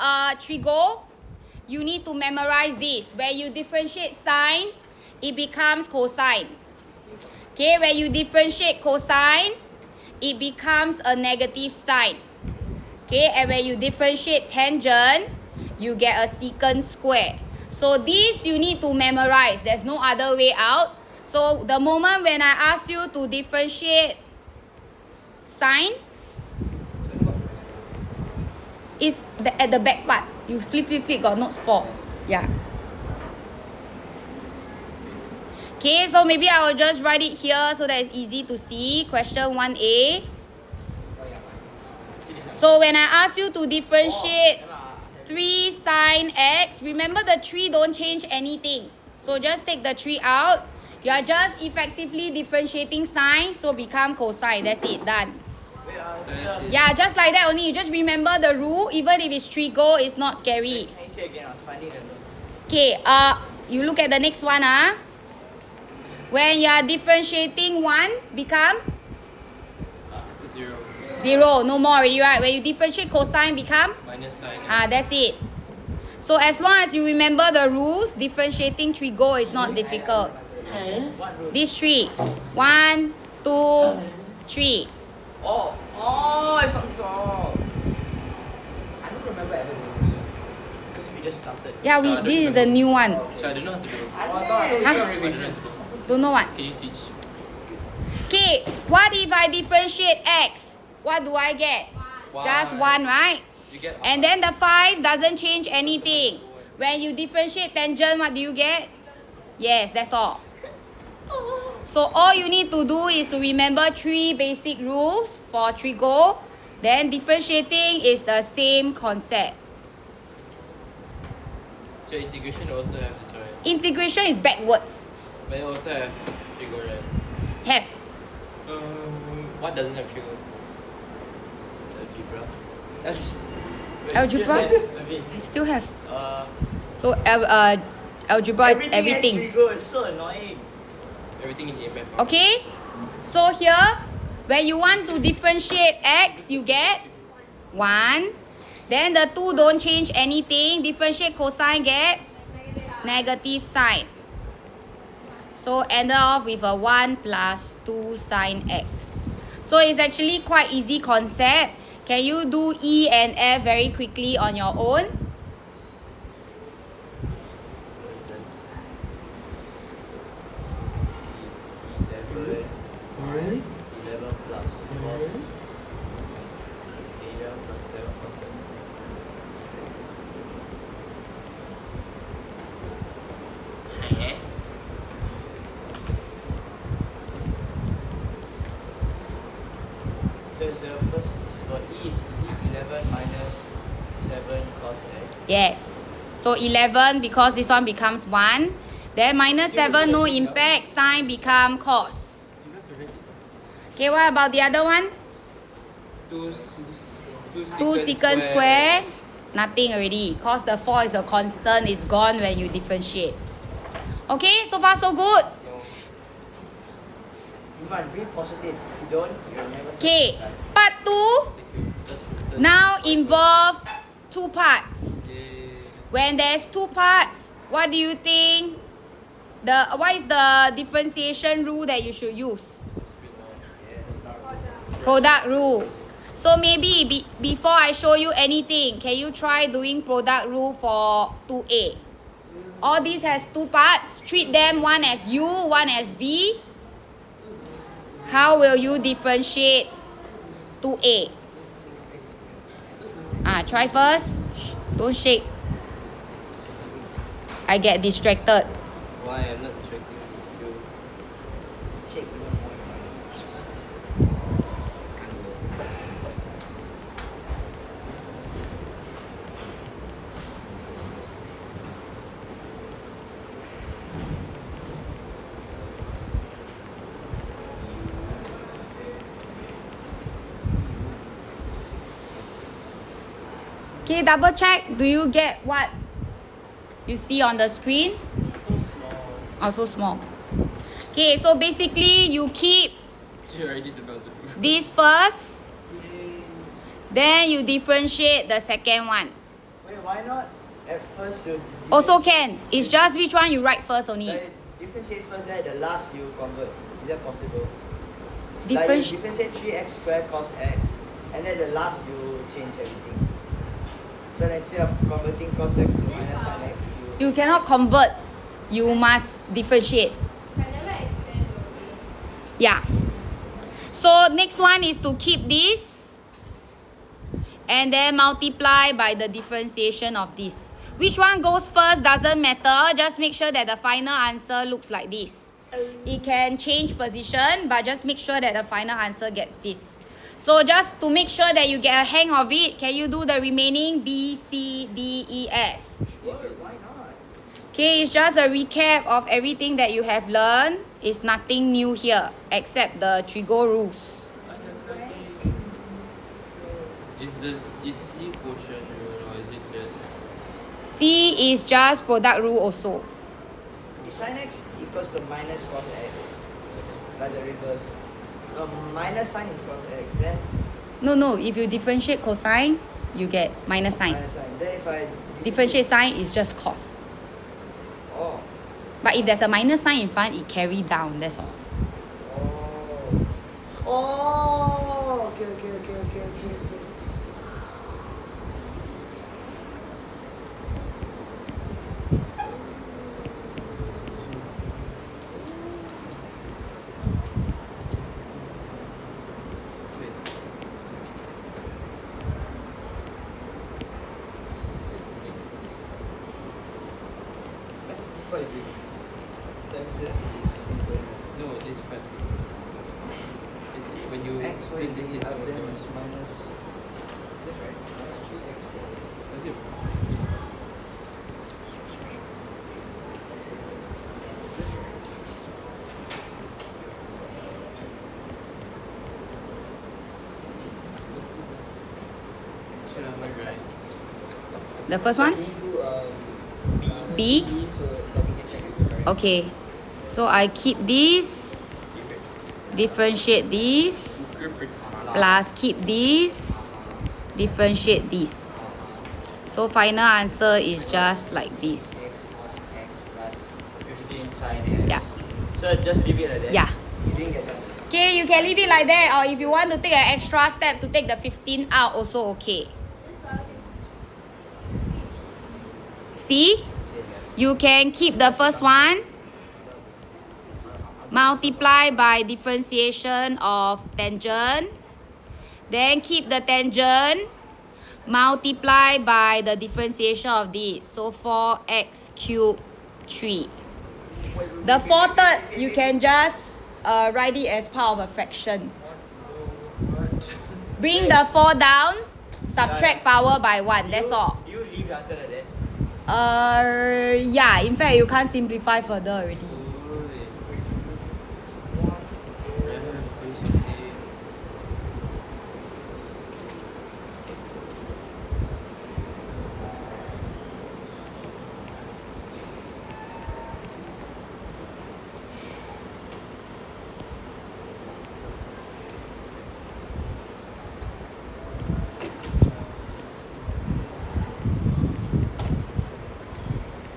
trigo, you need to memorize this. When you differentiate sine, it becomes cosine. Okay, when you differentiate cosine, it becomes a negative sign. Okay, and when you differentiate tangent, you get a secant square. So this you need to memorize. There's no other way out. So the moment when I ask you to differentiate sine, is at the back part. You flip, got notes 4. Yeah. Okay, so maybe I will just write it here so that it's easy to see. Question 1A. So when I ask you to differentiate 3 sine x, remember the 3 don't change anything. So just take the 3 out. You are just effectively differentiating sine, so become cosine. That's it, done. Yeah, just like that only. You just remember the rule. Even if it's trigo, it's not scary. Can you say again? I was finding the notes. Okay, you look at the next one. When you are differentiating 1, become? 0. 0. No more already, right? When you differentiate cosine, become? Minus sine. That's it. So as long as you remember the rules, differentiating trigo is not difficult. These 3. 1, 2, 3. Oh, it's on top. I don't remember ever doing this because we just started. Yeah, this is the new one. So I don't know how to do. Huh? Revision. Don't know what. Can you teach? Okay, what if I differentiate x? What do I get? Just 1, right? You get And then the 5 doesn't change anything. When you differentiate tangent, what do you get? Yes, that's all. So all you need to do is to remember 3 basic rules for trigo. Then differentiating is the same concept. So integration also have this, right? Integration is backwards. But it also have trigo, right? Have. What doesn't have trigo? Algebra. Algebra? I still have. So algebra is everything. Trigo is so annoying. Everything in AMF. Okay? So here, when you want to differentiate x, you get 1. Then the 2 don't change anything. Differentiate cosine gets negative sine. So end off with a 1 plus 2 sine x. So it's actually quite easy concept. Can you do E and F very quickly on your own? Really? 11 plus cos 8 plus 7 plus 7. So is the first for E is it 11 minus 7 cos x? Yes. So 11 because this one becomes 1. Then minus 7 no impact. Sine become cos. Okay, what about the other one? 2 secant square. Nothing already. Cause the 4 is a constant. It's gone when you differentiate. Okay, so far so good. Iman, be positive. If you don't, you'll never Okay, part 2 now involve 2 parts. When there's 2 parts, what do you think? What is the differentiation rule that you should use? Product rule. So maybe before I show you anything, can you try doing product rule for 2A? All these has 2 parts. Treat them one as U, one as V. How will you differentiate 2A? Try first. Don't shake. I get distracted. Why I'm not distracting you? shake even more. It's kind of low. Okay, double check. Do you get what you see on the screen? So small. Oh, so small. Okay, so basically you keep You already developed the rule. this first, then you differentiate the second one. Wait, why not at first you Also can. It's just which one you write first only. like, differentiate first, then at the last you convert. Is that possible? Like you Differentiate. differentiate 3x squared cos x, and then the last you change everything. So instead of converting cos x to minus sin x, You cannot convert. You must differentiate. Yeah. So next one is to keep this and then multiply by the differentiation of this. Which one goes first doesn't matter. Just make sure that the final answer looks like this. It can change position, but just make sure that the final answer gets this. So just to make sure that you get a hang of it, can you do the remaining B, C, D, E, F? Sure, why not? Okay, it's just a recap of everything that you have learned. It's nothing new here except the Trigo rules. Is C quotient rule or is it just? C is just product rule also. Sin x equals to minus cos x. By the reverse. No, minus sin is cos x. Then No, if you differentiate cosine, you get minus sign. minus sin. Then if I Differentiate sign is just cos. Oh. But if there's a minus sign in front, it carry down, that's all. Oh. Oh. Okay. What is it? No, this part. Is it when you X, Y, turn this D, into up, then a is minus. Is this right? Minus 3x. Okay. Is this right? Should I right? The first So one? can you do B? so that we can check if it's correct? Okay. So I keep this, differentiate this, plus keep this, differentiate this. So final answer is just like this. X cos x plus 15 sin x. Yeah. So just leave it like that. Yeah. You didn't get that. Okay, you can leave it like that, or if you want to take an extra step to take the 15 out, also okay. See? You can keep the first one, multiply by differentiation of tangent, then keep the tangent, multiply by the differentiation of this. So 4x cubed 3. The 4/3, you can just write it as part of a fraction. Bring the 4 down, subtract power by 1, that's all. Do you leave the answer like that? Yeah, in fact, you can't simplify further already.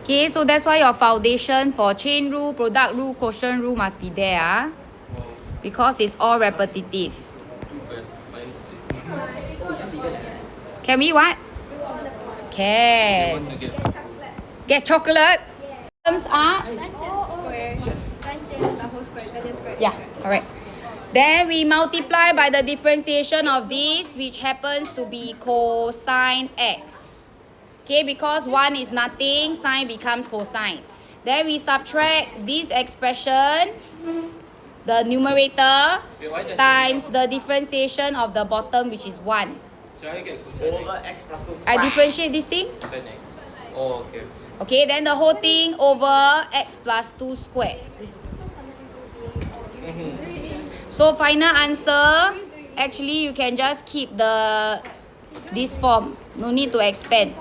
Okay, so that's why your foundation for chain rule, product rule, quotient rule must be there, because it's all repetitive. Just leave it like that. Can we what? Can. Get chocolate? Terms are? Yeah, correct. Then we multiply by the differentiation of this, which happens to be cosine x. Okay, because 1 is nothing, sine becomes cosine. Then we subtract this expression, the numerator, times the differentiation of the bottom, which is 1. So I get cosine Over x. x plus 2 I differentiate this thing. Cosine x. Oh, okay. Okay, then the whole thing over x plus 2 squared. So final answer, actually you can just keep this form. No need to expand.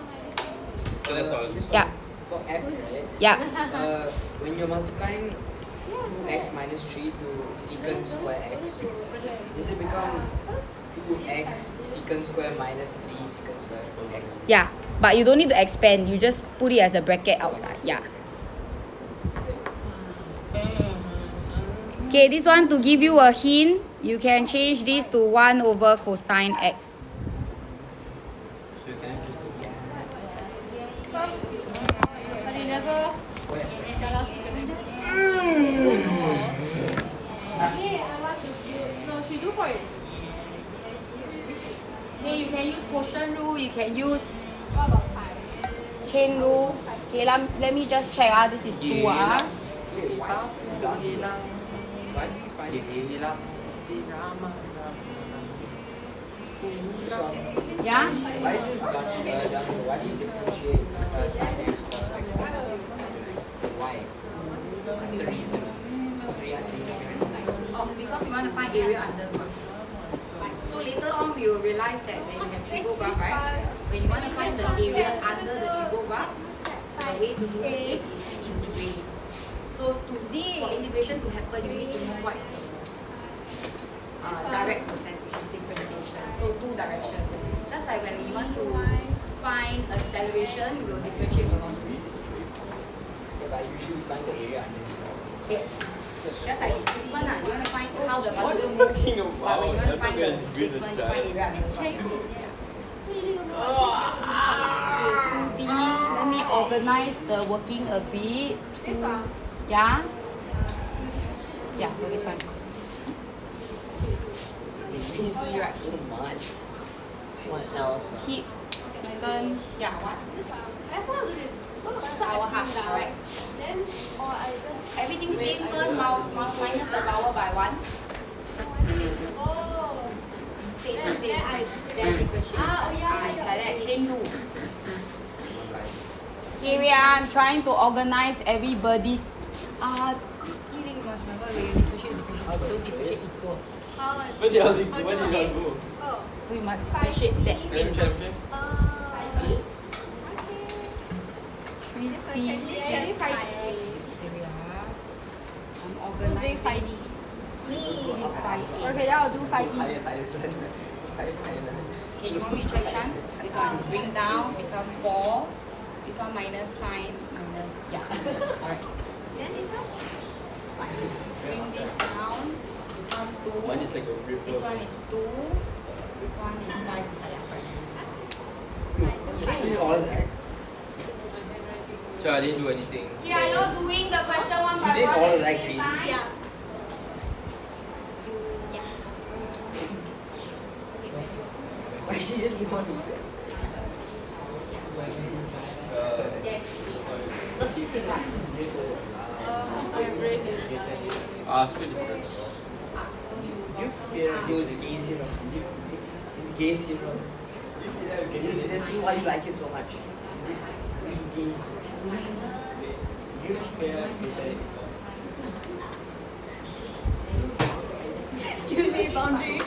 So that's all. This Yeah. one, for f, right? Yeah. When you're multiplying 2x minus 3 to secant square x, does it become 2x secant square minus 3 secant square x? Yeah. But you don't need to expand. You just put it as a bracket outside. Yeah. Okay, this one to give you a hint, you can change this to 1 over cosine x. So you can But you never tell us No, she do for it. Okay, you can use quotient rule, you can use What about 5? chain rule. Okay, let me just check. This is 2. Wait, why is this done? Why do we find it? This one. Yeah? Why is this done? Why do you differentiate sin x cos x? Like why? There's a reason. There's a reason behind it. Oh, because we want to find area under graph. So later on, we will realize that when you have trigo graph, right? When you want to find the area under the trigo graph, the way to do it is to integrate it. So for integration to happen, you need to know what is the direct process, which is differentiation. So 2 directions. Just like when we want to find acceleration, we will differentiate velocity. Yeah, but I usually find the area under it. Yes. Just like displacement, you want to find how the particle moves. But when you want to find the displacement, you find area under the Let me organize the working a bit. This one. Yeah? Yeah, so this one is Easy, right? So much. What else? keep secant. Yeah, what? This one. I forgot to do this. So Our half, right? Then, or I just. Everything same first, minus the power by 1. Oh. Same, Then same. I Then differentiate. Ah, oh yeah. It's like that, chain rule. Okay, wait, I'm trying to organize everybody's. You must remember when you differentiate, don't differentiate equal. Where did I go? Oh. So you must differentiate that Let me thing. try, okay? 3C. Yeah, you find it. Here we are. I'm Who's doing organizing. 5D? Me is 5A. Okay, then I'll do 5D. Okay, you want me to check Chan? This one bring down, become 4. This one minus sign, minus, yeah. Alright. Then this one? Bring this down, become 2. One is like a ripple. This one is 2. This one is 5. Yeah, right. Wait, you all that? So I didn't do anything. Yeah, are you doing the question one by You did one? all at the like same me. time? Yeah. Why she just keep on doing that? Yes. Still different. No, it's gay syrup. It's gay syrup. That's why you like it so much. It's gay. Excuse me, boundary.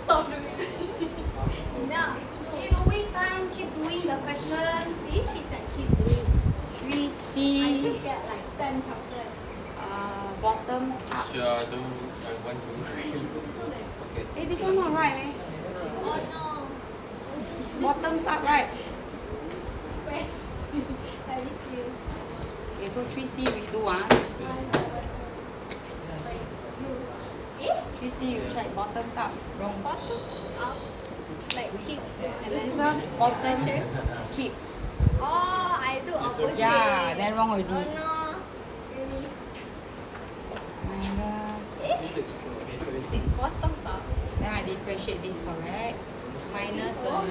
Stop doing it. No. Okay, don't waste time. Keep doing the questions. See, she said keep doing. I 3C. should get like 10 chocolate. Bottoms up. Sure, I want to. Okay. Hey, this one not right, eh? Oh no. Bottoms up, right? Wait. Let me see. Okay, so 3C we do, 3C you check bottoms up. Wrong. Bottom up. Like keep. And then This one, bottom, keep. Oh, I do opposite. Yeah, then wrong already. Oh no. Really? Minus. Bottoms up. Then I differentiate this, correct? Minus the,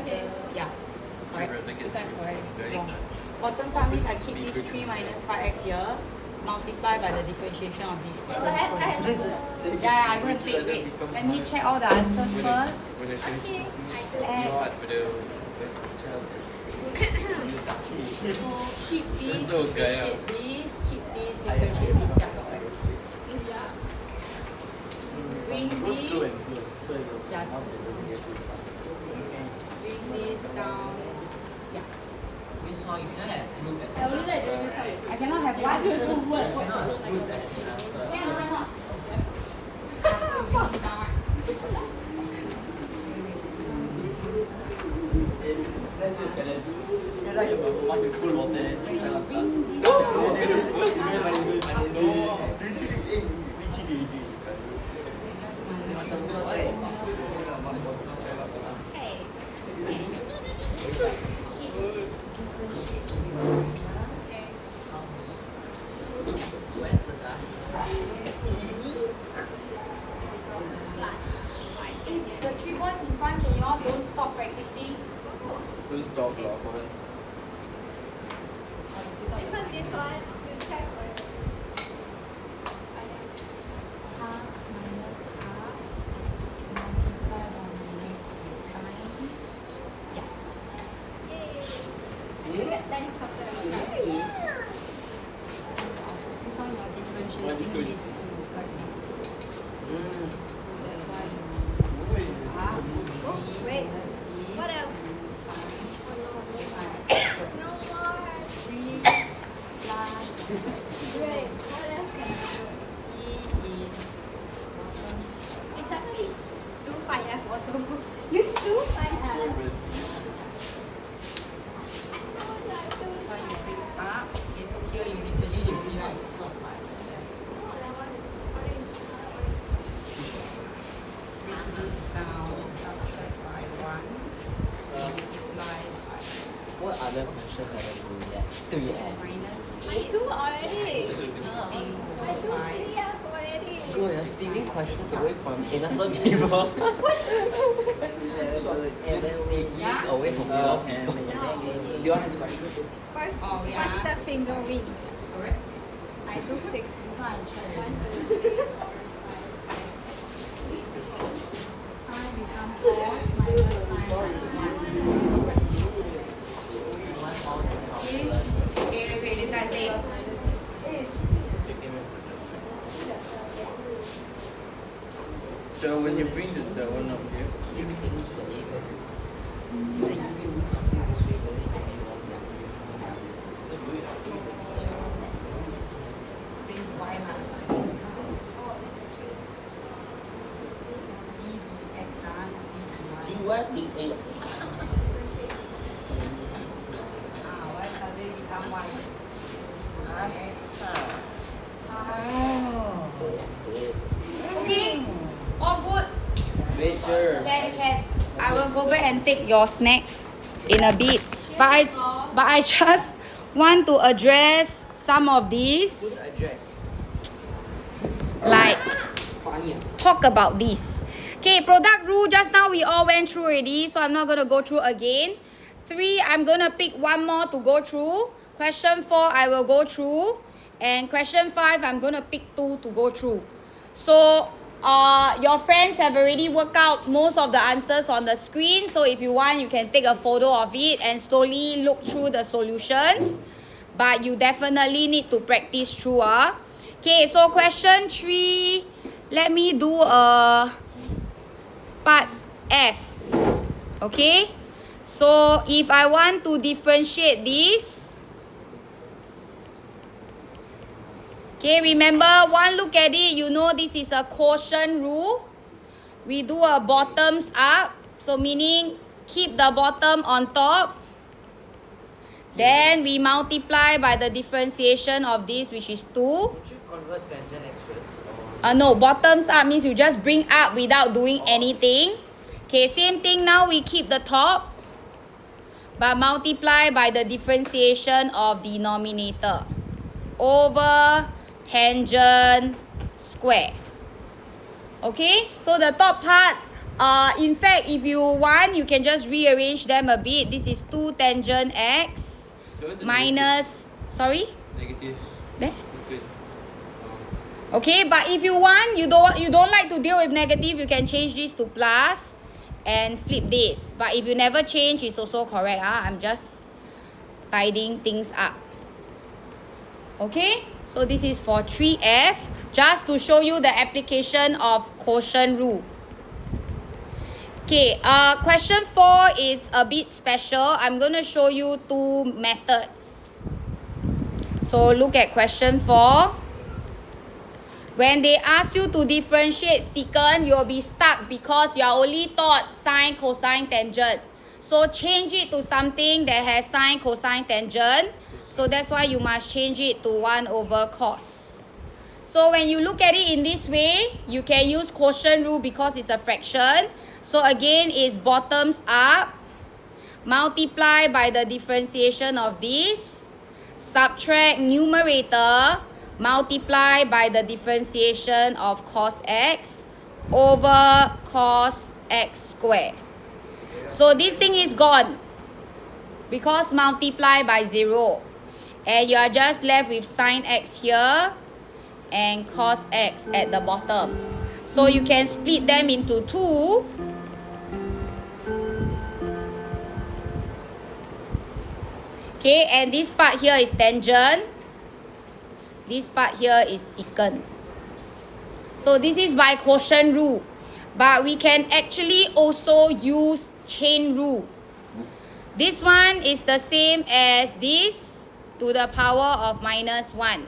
Okay. yeah, correct. This one is correct. Very Wrong. good. Bottoms up means I keep this 3 minus 5x here, multiply by the differentiation of this. So I have to do. Yeah, I'm going to take, wait, let me check all the answers first. When I finish Okay. this, I do. what for the child? So keep this, So, okay, differentiate this, keep this, differentiate this. Yeah, correct. Bring this, yeah, bring this down. Yeah. I only like doing this one. I cannot have one. Yeah, why not? Bring it down, right? The 3 boys in front, can you all don't stop practicing? Don't stop laughing. Isn't this one? You check for it. Half minus half multiplied by minus cosine. Yeah. Yay! That is shorter. This one you are differentiating this like this. So that's why you half Wait. minus this. What else? No more. 3 plus Great. What else? E is bottom. Exactly. Do 5F also. You do 5F. So you bring up. Okay, so here you differentiate this one. Bring this down and subtract by 1. Multiply by What other question have I do yet? 3F. minus I 8. do already. This thing I do 5. 3F already. Good, you're stealing questions away from innocent people. Stealing Yeah? away from your people. No. Do you want this question? First, Oh, yeah. what's the finger wing? Correct? I do 6. This one I check. 1, 2, 3. Sine become cos minus sine times 1. Okay, wait, later I take. So when you bring the one up here, Everything is related. It's like you do something this way, but then you can be wrong that way. This is y minus 1. D dx not d dy. Why suddenly become 1? Okay, all good. Major. Can. I will go back and take your snack in a bit. But I just want to address some of these. Good address. Like, Funny. talk about this. Okay, product rule, just now we all went through already, so I'm not going to go through again. 3, I'm going to pick one more to go through. Question 4, I will go through. And question 5, I'm going to pick 2 to go through. So, your friends have already worked out most of the answers on the screen. So, if you want, you can take a photo of it and slowly look through the solutions. But you definitely need to practice through. Okay, so question 3, let me do a part F. Okay, so if I want to differentiate this, okay, remember, one look at it, you know this is a quotient rule. We do a bottoms up, so meaning keep the bottom on top. Then we multiply by the differentiation of this, which is 2. Would you convert tangent x first? Or No, bottoms up means you just bring up without doing anything. Okay, same thing now, we keep the top, but multiply by the differentiation of denominator over tangent square. Okay, so the top part, in fact, if you want, you can just rearrange them a bit. This is 2 tangent x so what's the minus, sorry, negative? there. Okay. Okay, but if you want, you don't like to deal with negative, you can change this to plus and flip this. But if you never change, it's also correct. I'm just tidying things up. Okay, so this is for 3F, just to show you the application of quotient rule. Okay, question 4 is a bit special. I'm going to show you 2 methods. So look at question 4. When they ask you to differentiate secant, you'll be stuck because you are only taught sine, cosine, tangent. So change it to something that has sine, cosine, tangent. So that's why you must change it to 1 over cos. So when you look at it in this way, you can use quotient rule because it's a fraction. So again, it's bottoms up, multiply by the differentiation of this, subtract numerator, multiply by the differentiation of cos x over cos x squared. So this thing is gone because multiply by 0. And you are just left with sine x here and cos x at the bottom. So you can split them into 2. Okay, and this part here is tangent. This part here is secant. So this is by quotient rule. But we can actually also use chain rule. This one is the same as this to the power of minus 1.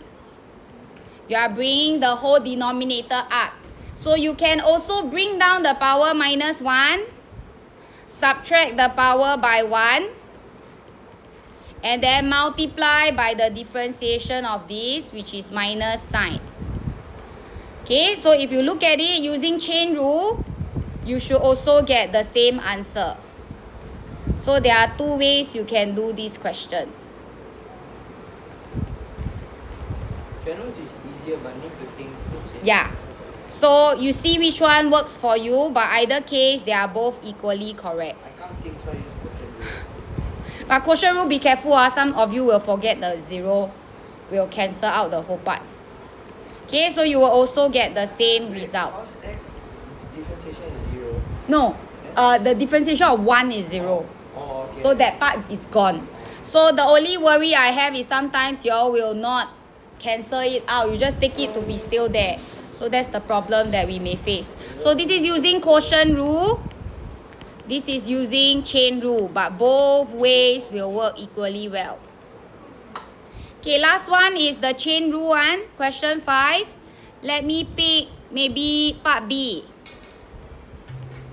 You are bringing the whole denominator up. So you can also bring down the power minus 1, subtract the power by 1, and then multiply by the differentiation of this, which is minus sine. Okay, so if you look at it using chain rule, you should also get the same answer. So there are 2 ways you can do this question. Pianos is easier but need to think. Yeah. So you see which one works for you, but either case, they are both equally correct. I can't think, so I use quotient rule. But quotient rule, be careful. Some of you will forget the 0. Will cancel out the whole part. Okay, so you will also get the same result. Cos x differentiation is 0. No, the differentiation of 1 is 0. Oh, okay. So that part is gone. So the only worry I have is sometimes you all will not cancel it out. You just take it to be still there. So that's the problem that we may face. So this is using quotient rule. This is using chain rule. But both ways will work equally well. Okay, last one is the chain rule one. Question 5. Let me pick maybe part B.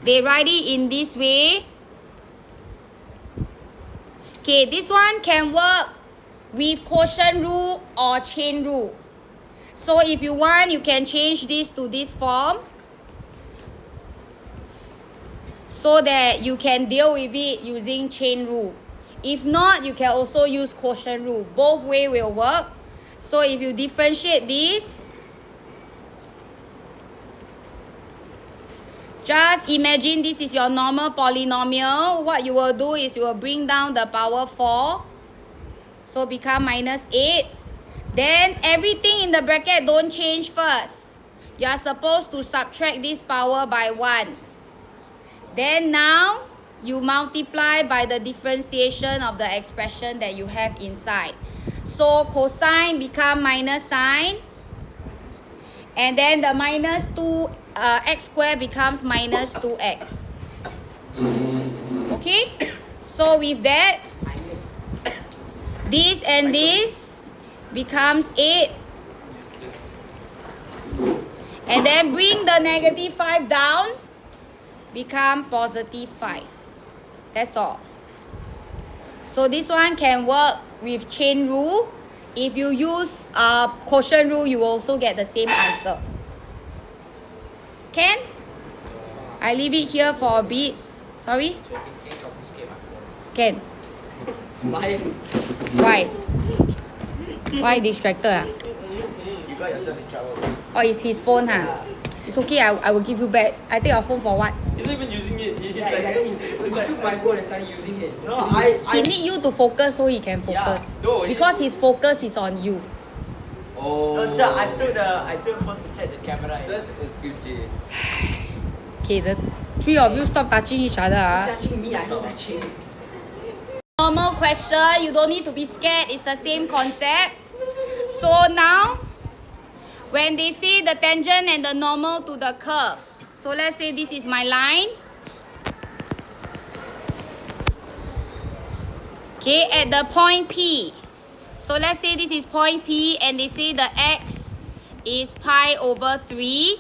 They write it in this way. Okay, this one can work with quotient rule or chain rule. So if you want, you can change this to this form so that you can deal with it using chain rule. If not, you can also use quotient rule. Both ways will work. So if you differentiate this, just imagine this is your normal polynomial. What you will do is you will bring down the power 4. So become minus 8. Then everything in the bracket don't change first. You are supposed to subtract this power by 1. Then now, you multiply by the differentiation of the expression that you have inside. So cosine become minus sine. And then the minus 2 x squared becomes minus 2x. Okay? So with that, this and this becomes 8. And then bring the negative 5 down, become positive 5. That's all. So this one can work with chain rule. If you use quotient rule, you will also get the same answer. Can? I leave it here for a bit. Sorry? Can. Smile. Why? Why distracted? You got yourself in trouble. Oh, it's his phone, huh? It's okay, I will give you back. I take your phone for what? He's not even using it. He's Yeah, exactly. He took my phone and started using it. No, He need you to focus so he can focus. no, he- Because his focus is on you. Oh. No, sir, I took the phone to check the camera. Such a cute day. Okay, the 3 of you stop touching each other. Touching me, I'm not touching. Normal question, you don't need to be scared. It's the same concept. So now, when they say the tangent and the normal to the curve. So let's say this is my line. Okay, at the point P. So let's say this is point P and they say the x is pi over 3.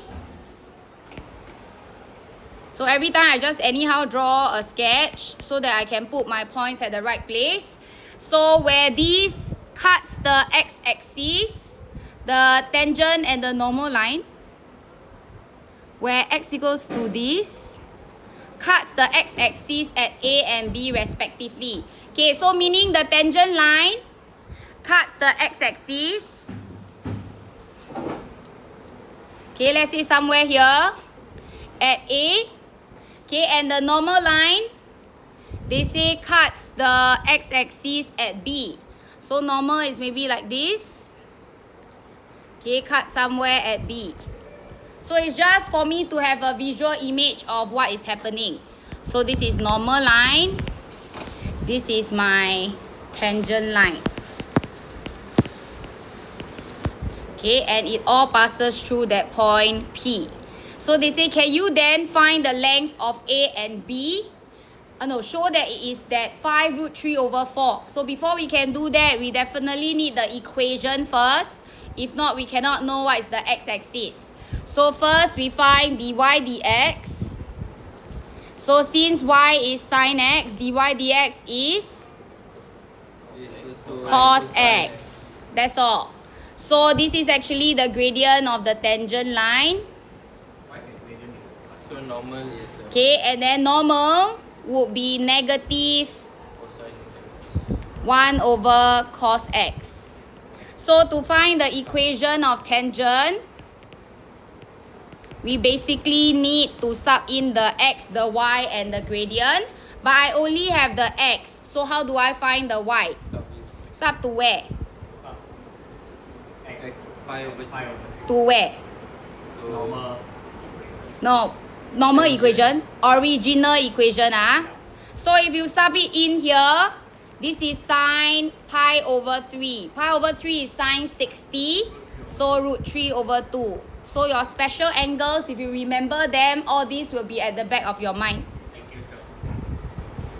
So every time I just anyhow draw a sketch so that I can put my points at the right place. So where this cuts the x-axis, the tangent and the normal line, where x equals to this, cuts the x-axis at A and B respectively. Okay, so meaning the tangent line cuts the x-axis. Okay, let's say somewhere here at A. Okay, and the normal line, they say cuts the x-axis at B. So normal is maybe like this. Okay, cut somewhere at B. So it's just for me to have a visual image of what is happening. So this is normal line. This is my tangent line. Okay, and it all passes through that point P. So they say, can you then find the length of A and B? No, show that it is that 5 root 3 over 4. So before we can do that, we definitely need the equation first. If not, we cannot know what is the x-axis. So first, we find dy dx. So since y is sine x, dy dx is cos x. That's all. So this is actually the gradient of the tangent line. So normal is the Okay, and then normal would be negative cosine x. 1 over cos x. So to find the equation of tangent, we basically need to sub in the x, the y, and the gradient. But I only have the x. So how do I find the y? Sub to where? X pi over 3. To where? So No, normal equation, original equation. So if you sub it in here, this is sine pi over 3. Pi over 3 is sine 60. So root 3 over 2. So your special angles, if you remember them, all these will be at the back of your mind.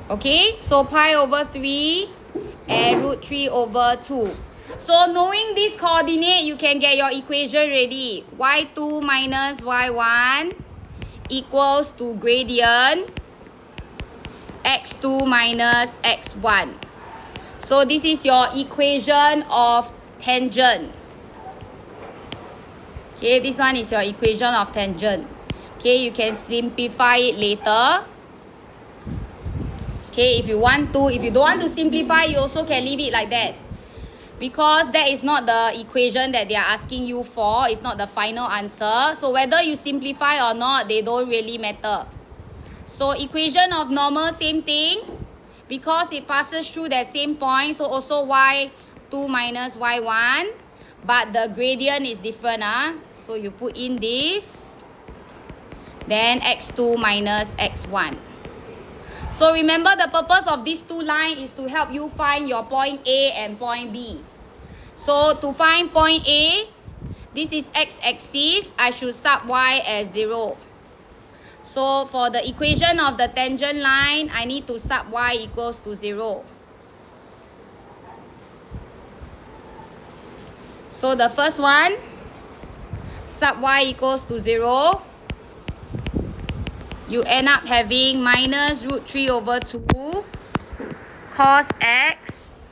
Okay, so pi over 3 and root 3 over 2. So knowing this coordinate, you can get your equation ready. y2 minus y1 equals to gradient x2 minus x1. So this is your equation of tangent. Okay, this one is your equation of tangent. Okay, you can simplify it later. Okay, if you want to. If you don't want to simplify, you also can leave it like that. Because that is not the equation that they are asking you for. It's not the final answer. So whether you simplify or not, they don't really matter. So equation of normal, same thing. Because it passes through that same point. So also y2 minus y1. But the gradient is different. So you put in this. Then x2 minus x1. So remember, the purpose of these two lines is to help you find your point A and point B. So to find point A, this is x-axis. I should sub y as 0. So for the equation of the tangent line, I need to sub y equals to 0. So the first one, sub y equals to 0. You end up having minus root 3 over 2 cos x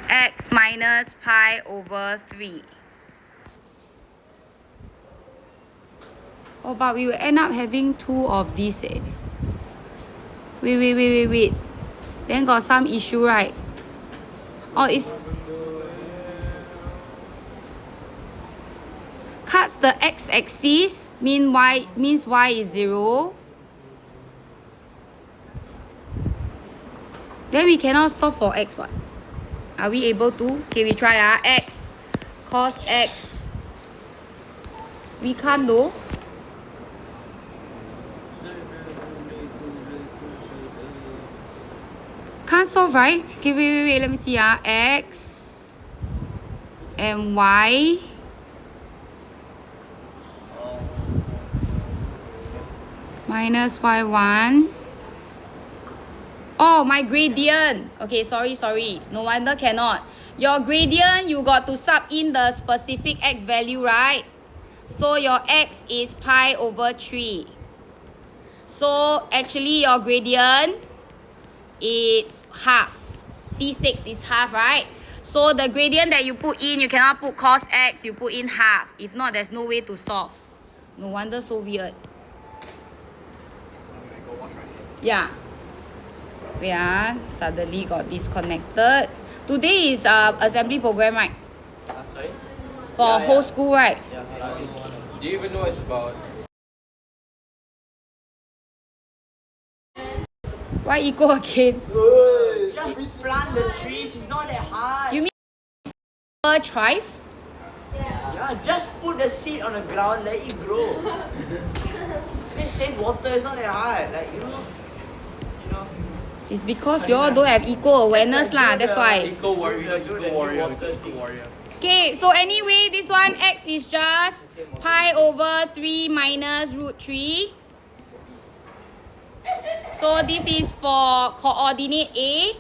x minus pi over 3. Oh, but we will end up having 2 of these. Wait. Then got some issue, right? Oh, it's... Cuts the x-axis, means y is 0. Then we cannot solve for x, what? Are we able to? Okay, we try. X cos x. We can't do. Can't solve, right? Okay, wait. Let me see. X and y. Minus y1. Oh, my gradient. Okay, sorry. No wonder cannot. Your gradient, you got to sub in the specific x value, right? So your x is pi over 3. So actually your gradient is half. C6 is half, right? So the gradient that you put in, you cannot put cos x, you put in half. If not, there's no way to solve. No wonder so weird. Yeah. Wait, suddenly got disconnected. Today is assembly program, right? Sorry? For Yeah, whole yeah. school, right? Yeah, Do you even know what it's about? Why equal again? Just plant the trees, it's not that hard. You mean thrive? Yeah, just put the seed on the ground, let it grow. Then save water, it's not that hard. Like, you know. It's because you all don't have equal awareness lah, that's why. Eco warrior, eco warrior, eco warrior. Okay, so anyway, this one x is just pi over 3 minus root 3. So this is for coordinate A.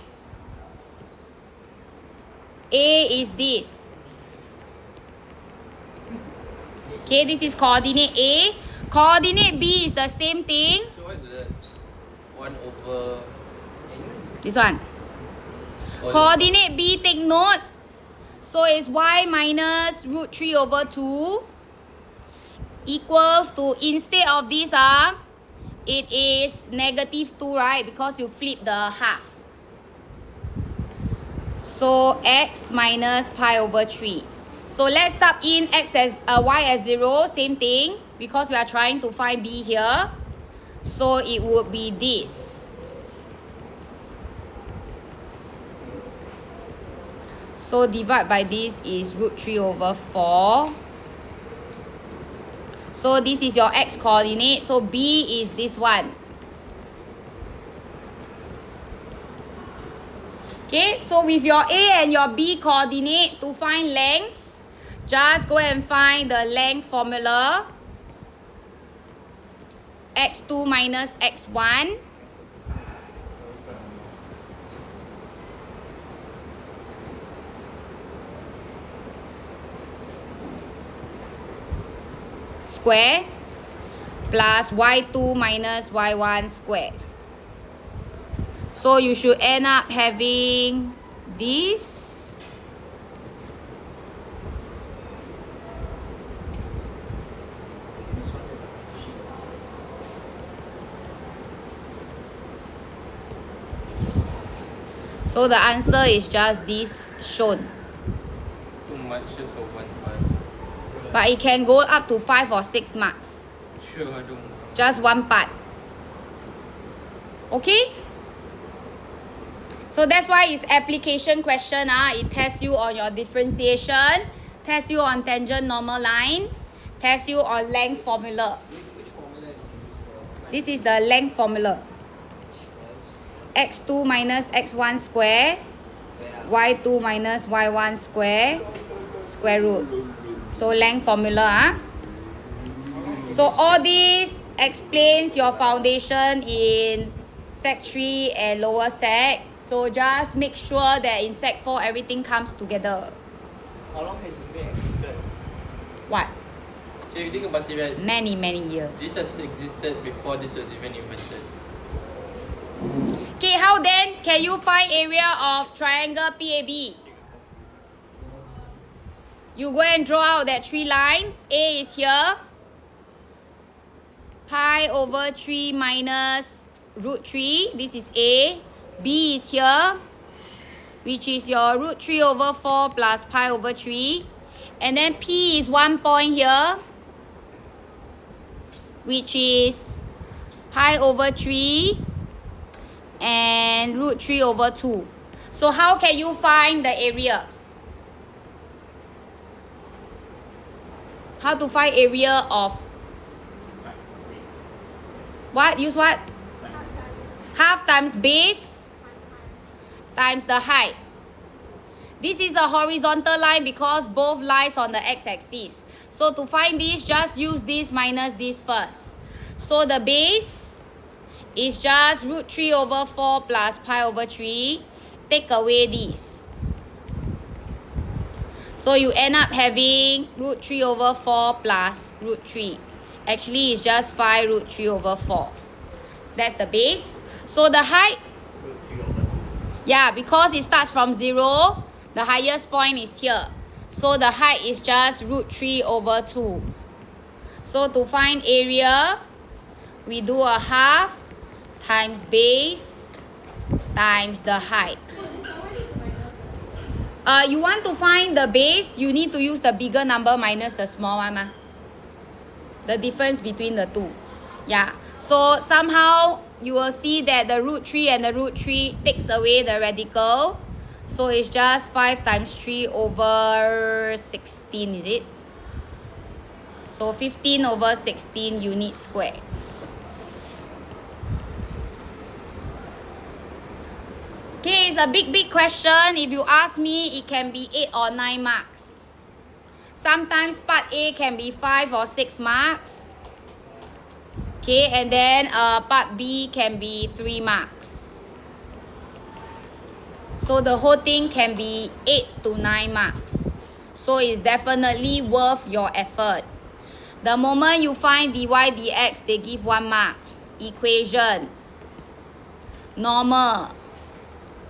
A is this. Okay, this is coordinate A. Coordinate B is the same thing. So what is that? 1 over... This one. Oh, Coordinate B, take note. So it's y minus root 3 over 2 equals to, instead of this, it is negative 2, right? Because you flip the half. So x minus pi over 3. So let's sub in x as y as 0, same thing, because we are trying to find b here. So it would be this. So divide by this is root 3 over 4. So this is your x coordinate. So b is this one. Okay, so with your a and your b coordinate, to find length, just go and find the length formula. x2 minus x1. Square plus y2 minus y1 square. So you should end up having this. So the answer is just this shown. So much just for 1 part. But it can go up to 5 or 6 marks. Sure, I don't know. Just one part. Okay? So that's why it's application question. It tests you on your differentiation, tests you on tangent normal line, tests you on length formula. Which formula did you use for? This is the length formula. x2 minus x1 square, y2 minus y1 square, square root. So length formula. So all this explains your foundation in Sec 3 and lower Sec. So just make sure that in Sec 4 everything comes together. How long has this been existed? What? So if you think about it, right? Many years. This has existed before this was even invented. Okay, how then can you find area of triangle PAB? You go and draw out that 3 line. A is here. Pi over 3 minus root 3. This is A. B is here, which is your root 3 over 4 plus pi over 3. And then P is 1 point here, which is pi over 3 and root 3 over 2. So how can you find the area? How to find area of what? Use what? Half times base times the height. This is a horizontal line because both lies on the x-axis. So to find this, just use this minus this first. So the base is just root 3 over 4 plus pi over 3. Take away this. So you end up having root 3 over 4 plus root 3. Actually, it's just 5 root 3 over 4. That's the base. So the height, yeah, because it starts from 0, the highest point is here. So the height is just root 3 over 2. So to find area, we do a half times base times the height. You want to find the base, you need to use the bigger number minus the small one. The difference between the two. Yeah. So somehow you will see that the root 3 and the root 3 takes away the radical. So it's just 5 times 3 over 16, is it? So 15 over 16 units square. Okay, it's a big question. If you ask me, it can be 8 or 9 marks. Sometimes part A can be 5 or 6 marks. Okay, and then part B can be 3 marks. So the whole thing can be 8 to 9 marks. So it's definitely worth your effort. The moment you find dy dx, they give 1 mark. Equation. Normal.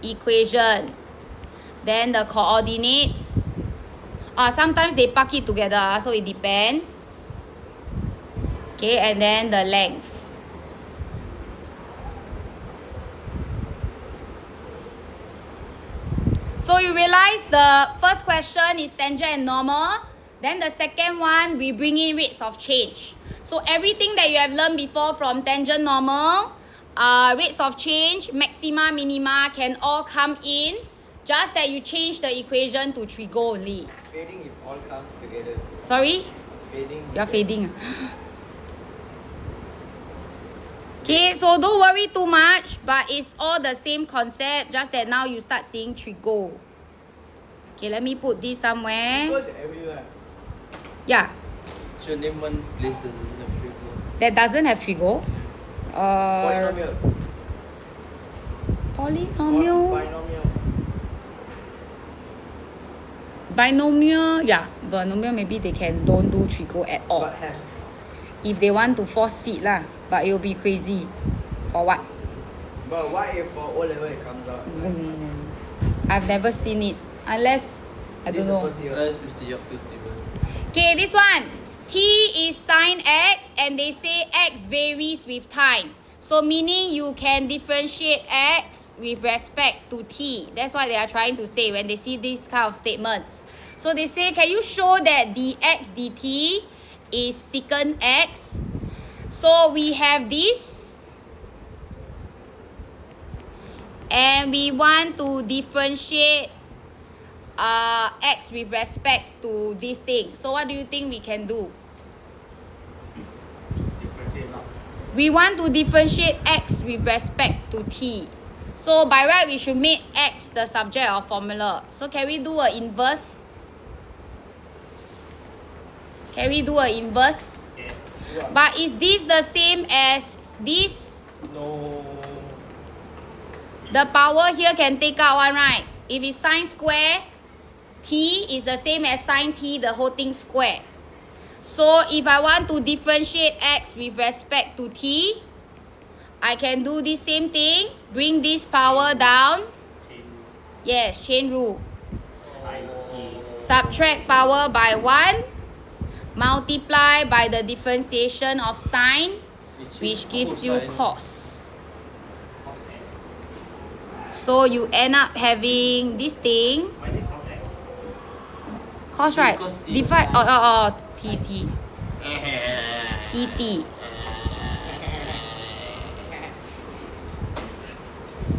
Equation. Then the coordinates. Sometimes they pack it together, so it depends. Okay, and then the length. So you realize the first question is tangent and normal. Then the second one, we bring in rates of change. So everything that you have learned before from tangent normal, rates of change, maxima, minima can all come in. Just that you change the equation to trigo only. Fading if all comes together. Sorry? Fading. You're fading. Okay, so don't worry too much, but it's all the same concept, just that now you start seeing trigo. Okay, let me put this somewhere. Good everywhere. Yeah, So name one place that doesn't have trigo. that doesn't have trigo. Polynomial. Polynomial. Binomial. Binomial, yeah. Binomial, maybe they don't do trigo at all. But have. If they want to force feed lah. But it will be crazy. For what? But what if for O level it comes out? I've never seen it. Unless, I don't know. Rise with the Yorkfield table. Okay, this one. T is sine x and they say x varies with time. So meaning you can differentiate x with respect to t. That's what they are trying to say when they see these kind of statements. So they say, can you show that dx dt is secant x? So we have this. And we want to differentiate x with respect to this thing. So what do you think we can do? We want to differentiate x with respect to t. So by right, we should make x the subject of formula. So can we do an inverse? Can we do an inverse? But is this the same as this? No. The power here can take out one, right? If it's sine square, t is the same as sine t, the whole thing square. So if I want to differentiate x with respect to t, I can do the same thing. Bring this power down. Yes, chain rule. Subtract power by 1. Multiply by the differentiation of sine, which gives you cos. So you end up having this thing. Cos, right? Divide, t.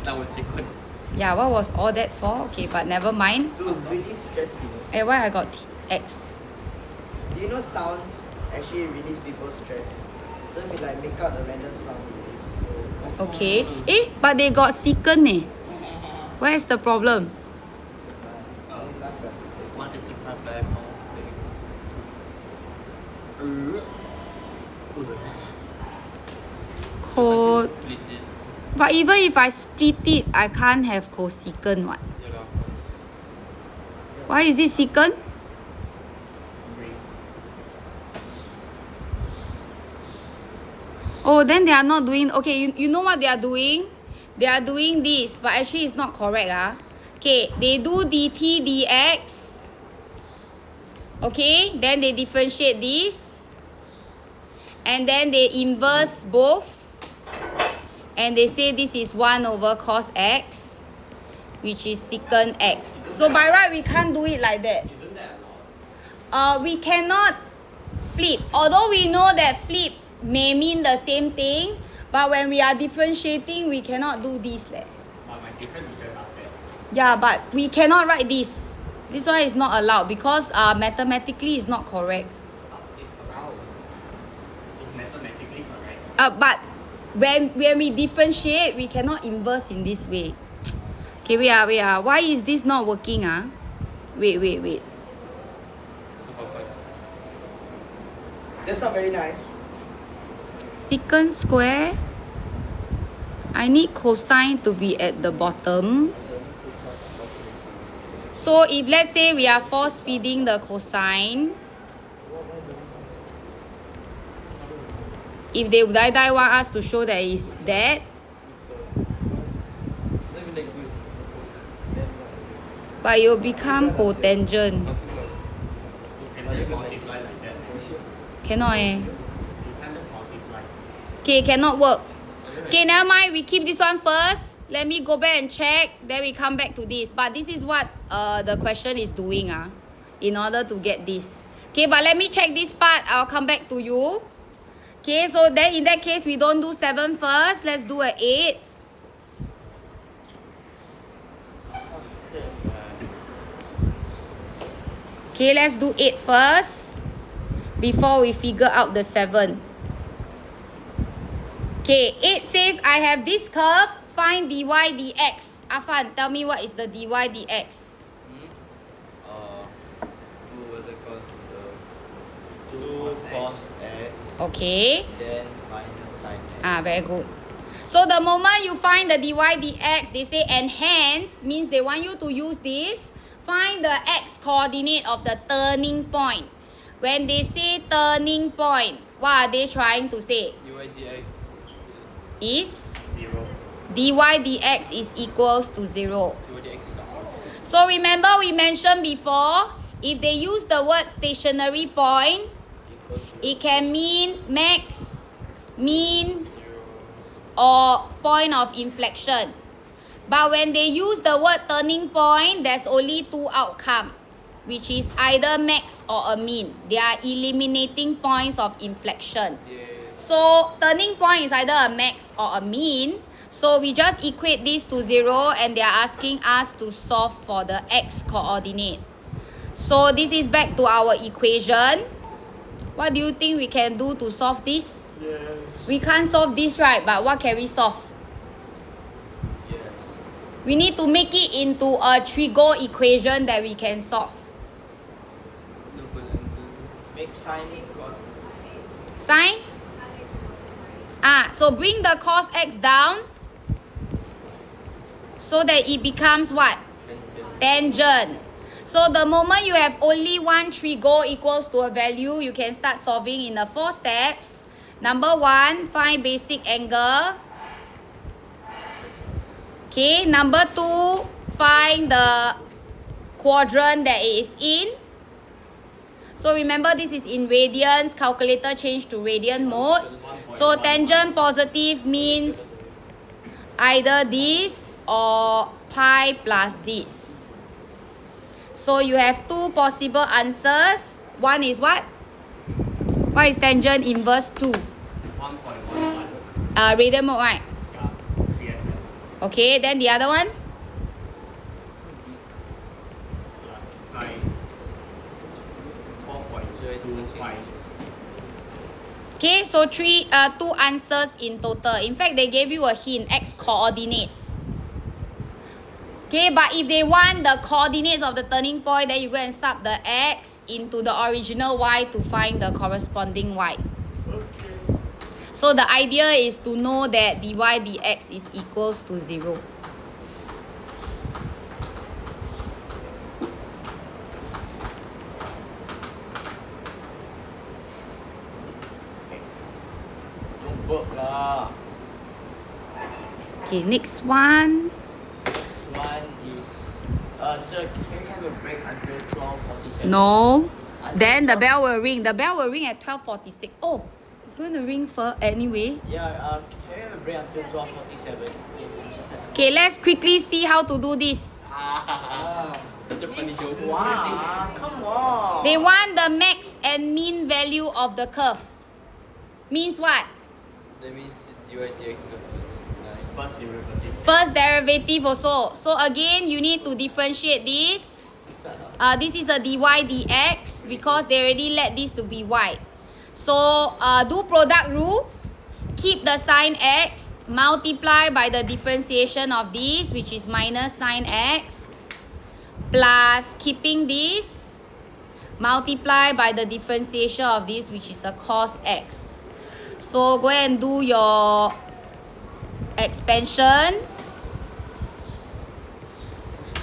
That was recorded. Yeah, what was all that for? Okay, but never mind. Dude, it's really stress, you know. Hey, why I got x? Do you know sounds actually release people's stress? So if you like make up a random sound, so Okay. But they got secant eh. Where's the problem? don't laugh at it. One is a Co. Split it. But even if I split it, I can't have cosecant what? Yeah lah. Why is it secant? Oh, then they are not doing, okay, you know what they are doing? They are doing this, but actually it's not correct. Okay, they do dt dx. Okay, then they differentiate this. And then they inverse both. And they say this is 1 over cos x, which is secant x. So by right, we can't do it like that. We cannot flip. Although we know that flip may mean the same thing, but when we are differentiating, we cannot do this. Yeah, but we cannot write this. This one is not allowed because mathematically it's not correct. But when we differentiate, we cannot inverse in this way. Okay, wait. Why is this not working? Wait. That's not very nice. Secant square. I need cosine to be at the bottom. So if let's say we are force feeding the cosine, if they die want us to show that it's that, but it will become cotangent. Cannot Okay, cannot work. Okay, never mind. We keep this one first. Let me go back and check. Then we come back to this. But this is what the question is doing in order to get this. Okay, but let me check this part. I'll come back to you. Okay, so then in that case, we don't do 7 first. Let's do an 8. Okay, let's do 8 first before we figure out the 7. Okay, 8 says I have this curve. Find dy dx. Afan, tell me what is the dy dx. 2 cos x. Okay. Then minus sin x. Very good. So the moment you find the dy dx, they say and hence means they want you to use this. Find the x coordinate of the turning point. When they say turning point, what are they trying to say? dy dx Is 0. dy dx is equals to 0. dy dx is a So remember we mentioned before, if they use the word stationary point, it can mean max, mean, or point of inflection. But when they use the word turning point, there's only 2 outcomes, which is either max or a mean. They are eliminating points of inflection. So turning point is either a max or a mean. So we just equate this to 0 and they are asking us to solve for the x coordinate. So this is back to our equation. What do you think we can do to solve this? Yes. We can't solve this, right? But what can we solve? Yes. We need to make it into a trigo equation that we can solve. Make sine equal. Sine? So bring the cos x down so that it becomes what? Tangent. So the moment you have only one trigo equals to a value, you can start solving in the 4 steps. Number 1, find basic angle. Okay, number 2, find the quadrant that it is in. So remember this is in radians, calculator change to radian mode. So tangent positive means either this or pi plus this. So you have 2 possible answers. One is what? What is tangent inverse 2? 1.11. Radian mode, right? Yeah. 3s. Okay, then the other one? Like 4.25. Okay, so 2 answers in total. In fact, they gave you a hint, x coordinates. Okay, but if they want the coordinates of the turning point, then you go and sub the x into the original y to find the corresponding y. Okay. So the idea is to know that dy dx is equals to 0. work lah. Okay, next one. This one is can we have a break until 12:47? No. Until Then the 12 bell will ring. The bell will ring at 12:46. Oh, it's going to ring for anyway. Yeah, can we have a break until 12:47? Okay, let's quickly see how to do this. Such a funny joke. Wow, come on. They want the max and mean value of the curve. Means what? That means dy dx equals to 9. First derivative. First derivative also. So again, you need to differentiate this. This is a dy dx because they already let this to be y. So do product rule. Keep the sine x. Multiply by the differentiation of this, which is minus sine x. Plus keeping this. Multiply by the differentiation of this, which is a cos x. So go and do your expansion.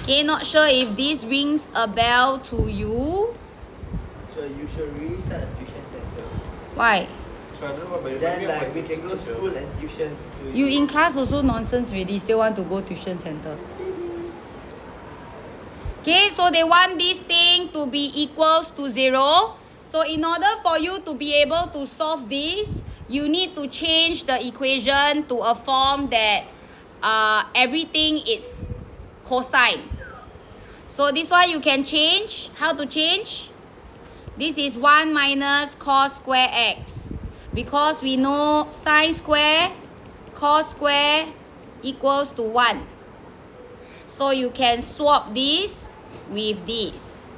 Okay, not sure if this rings a bell to you. So you should really start a tuition center. Why? So I don't know what, but Then like we can go school and tuitions to You in class also nonsense already, still want to go tuition center. Okay, so they want this thing to be equals to 0. So in order for you to be able to solve this, you need to change the equation to a form that everything is cosine. So this one you can change. How to change? This is 1 minus cos square x. Because we know sine square, cos square equals to 1. So you can swap this with this.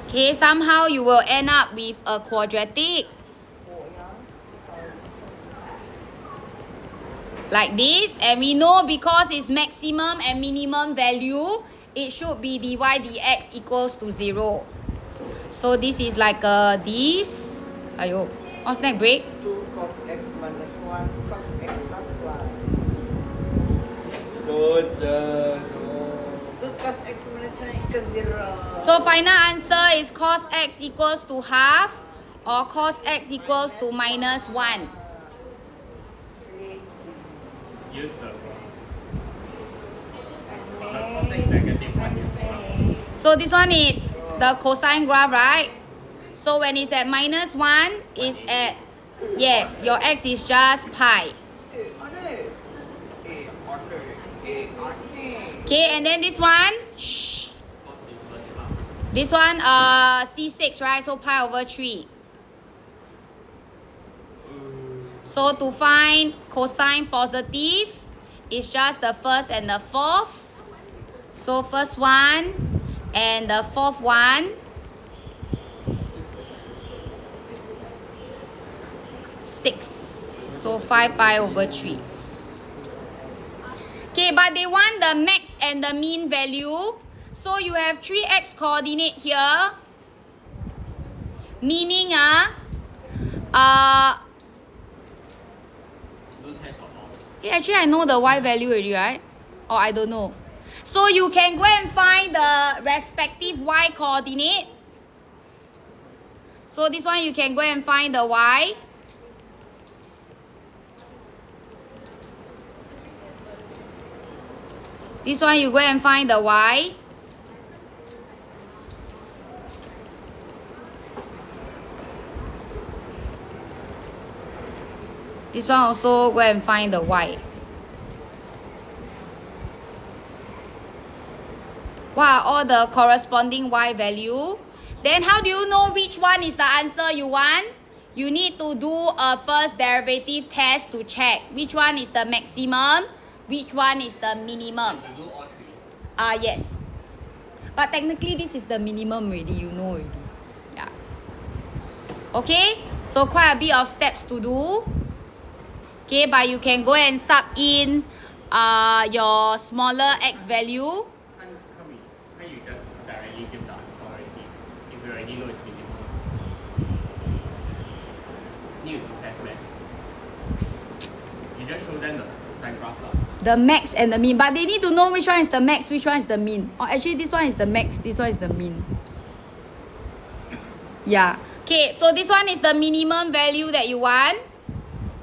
Okay, somehow you will end up with a quadratic. Like this, and we know because it's maximum and minimum value, it should be dy dx equals to 0. So this is like this. Ayo, what's next break? 2 cos x minus 1 cos x plus 1. No. 2 cos x minus 1 equals 0. So final answer is cos x equals to half or cos x equals to minus 1. Use the negative one is So this one is the cosine graph, right? So when it's at minus 1, it's at, yes, your x is just pi. Okay, and then this one, shh. This one, C6, right? So pi over 3. So to find cosine positive, it's just the first and the fourth. So first one and the fourth one. 6. So 5 pi over 3. Okay, but they want the max and the mean value. So you have 3x coordinate here. Meaning actually I know the y value already, right? Or I don't know. So you can go and find the respective y coordinate. So this one you can go and find the y. This one you go and find the y. This one also go and find the y. What are all the corresponding y value? Then how do you know which one is the answer you want? You need to do a first derivative test to check which one is the maximum, which one is the minimum. Yes. But technically this is the minimum already, you know already. Yeah. Okay, so quite a bit of steps to do. Okay, but you can go and sub in your smaller x value. Can't you just directly give the answer already? If you already know it's minimum. Need to test math. You just show them the sine graph lah. The max and the mean, but they need to know which one is the max, which one is the mean. Or actually this one is the max, this one is the mean. Yeah. Okay, so this one is the minimum value that you want.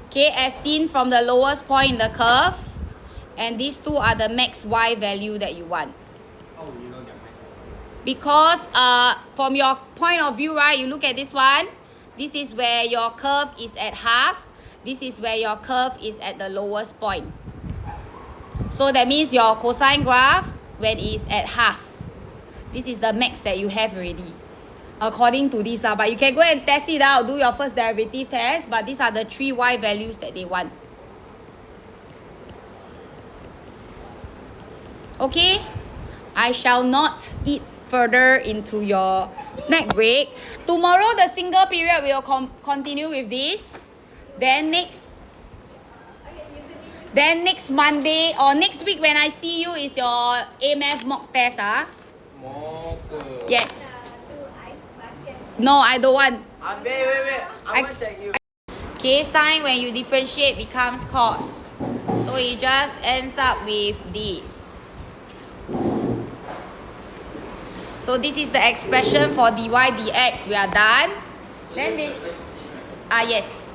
Okay, as seen from the lowest point in the curve. And these two are the max y value that you want. How will you know their max? Because from your point of view, right, you look at this one. This is where your curve is at half. This is where your curve is at the lowest point. So that means your cosine graph, when it's at half, this is the max that you have already. According to this, but you can go and test it out, do your first derivative test, but these are the 3 y values that they want. Okay, I shall not eat further into your snack break. Tomorrow the single period will continue with this. Then next Monday or next week when I see you is your AMF mock test. Yes. No, I don't want. Wait. I want to tell you. Okay, sine when you differentiate becomes cos. So it just ends up with this. So this is the expression for dy dx. We are done. Then yes.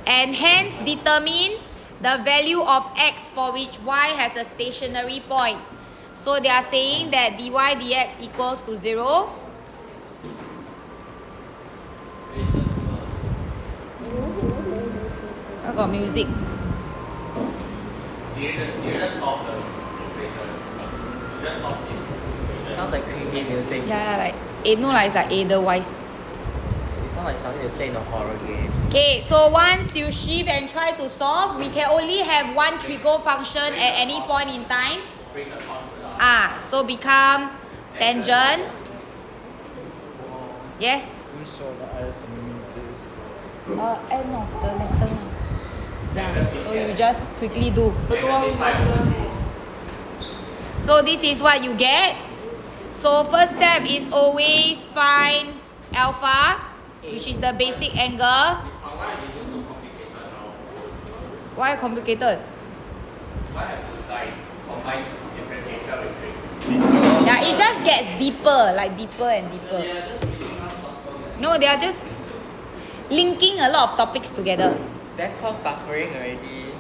And hence determine the value of x for which y has a stationary point. So they are saying that dy dx equals to 0. I got music. You just solve the equation. You just solve this. Sounds like creepy music. Yeah, like no, like it's like otherwise. It sounds like something you play in a horror game. Okay, so once you shift and try to solve, we can only have one trigo function at any point in time. Bring the constant up. So become tangent. Yes. I'm sure that I have some images. End of the lesson. Yeah. So you just quickly do. So this is what you get. So first step is always find alpha, which is the basic angle. Why complicated? Why have to like combine differentiation with trig? Yeah, it just gets deeper, like deeper and deeper. No, they are just linking a lot of topics together. That's called suffering already.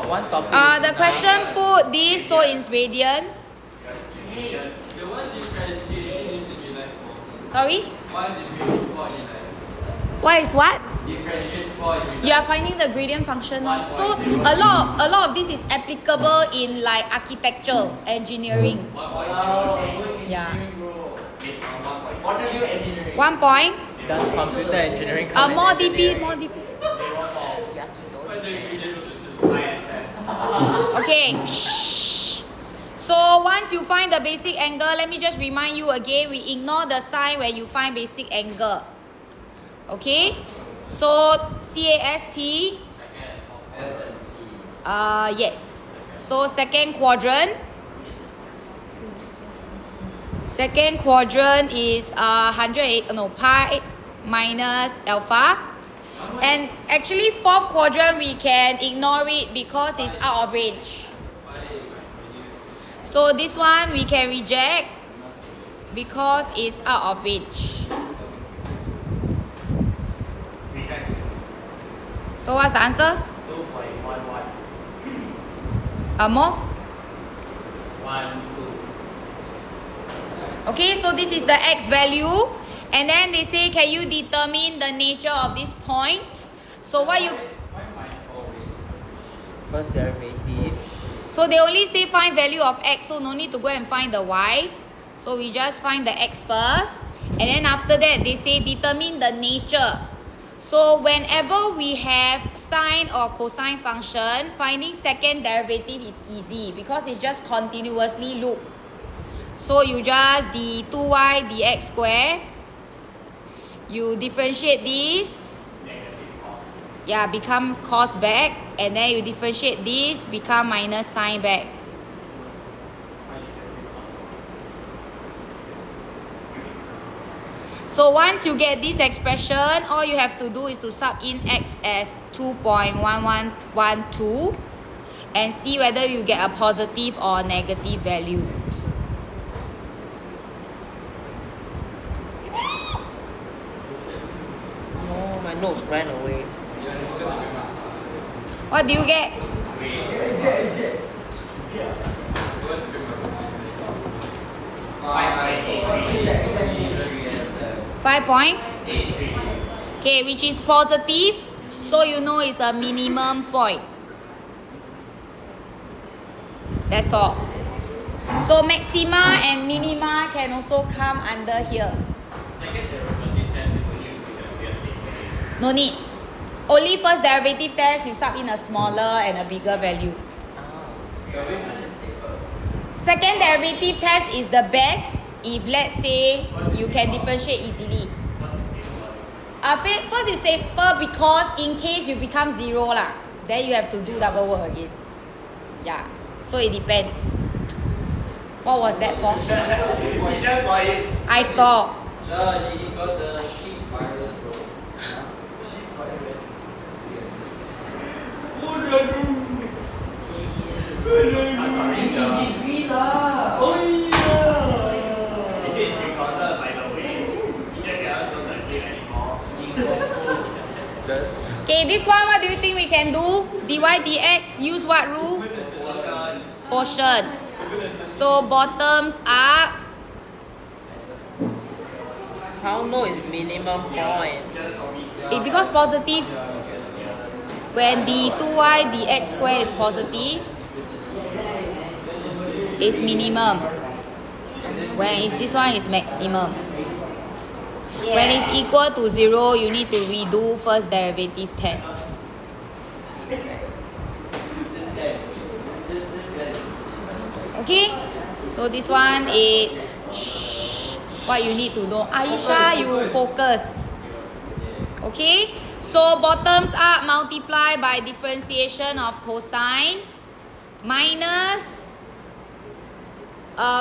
One topic. The question put this so it's radians. Sorry? What is what? You are finding the gradient function. So a lot of this is applicable in like architecture, engineering. Yeah. 1 point. Does computer engineering come More in DP, engineering? more DP. Yakitori. Okay. Shh. So once you find the basic angle, let me just remind you again, we ignore the sign when you find basic angle. Okay? So CAST. Yes. So second quadrant. Second quadrant is 108, pi minus alpha. And actually fourth quadrant we can ignore it because it's out of range. So this one we can reject because it's out of range. So what's the answer? 2.11. More? 1, 2. Okay, so this is the x value. And then they say, can you determine the nature of this point? So what you... First derivative. So they only say find value of x, so no need to go and find the y. So we just find the x first. And then after that, they say determine the nature. So whenever we have sine or cosine function, finding second derivative is easy because it just continuously loop. So you just d 2y dx square. You differentiate this. Yeah, become cos back. And then you differentiate this, become minus sine back. So once you get this expression, all you have to do is to sub in x as 2.1112 and see whether you get a positive or a negative value. notes ran away. What do you get? 5 point? Okay, which is positive, so you know it's a minimum point. That's all. So maxima and minima can also come under here. No need. Only first derivative test you sub in a smaller and a bigger value. Second derivative test is the best if let's say you can differentiate easily. First is safer because in case you become 0 lah, then you have to do double work again. Yeah, so it depends. What was that for? I saw. Sir, you got the sheep virus, bro. Okay, this one, what do you think we can do? dy dx, use what rule? Quotient. So bottoms up. How no is minimum point? It becomes positive when the 2y dx square is positive. It's minimum. When is this one is maximum. When it's equal to 0, you need to redo first derivative test. Okay, so this one is what you need to know. Aisha, you focus. Okay, so bottoms up multiply by differentiation of cosine minus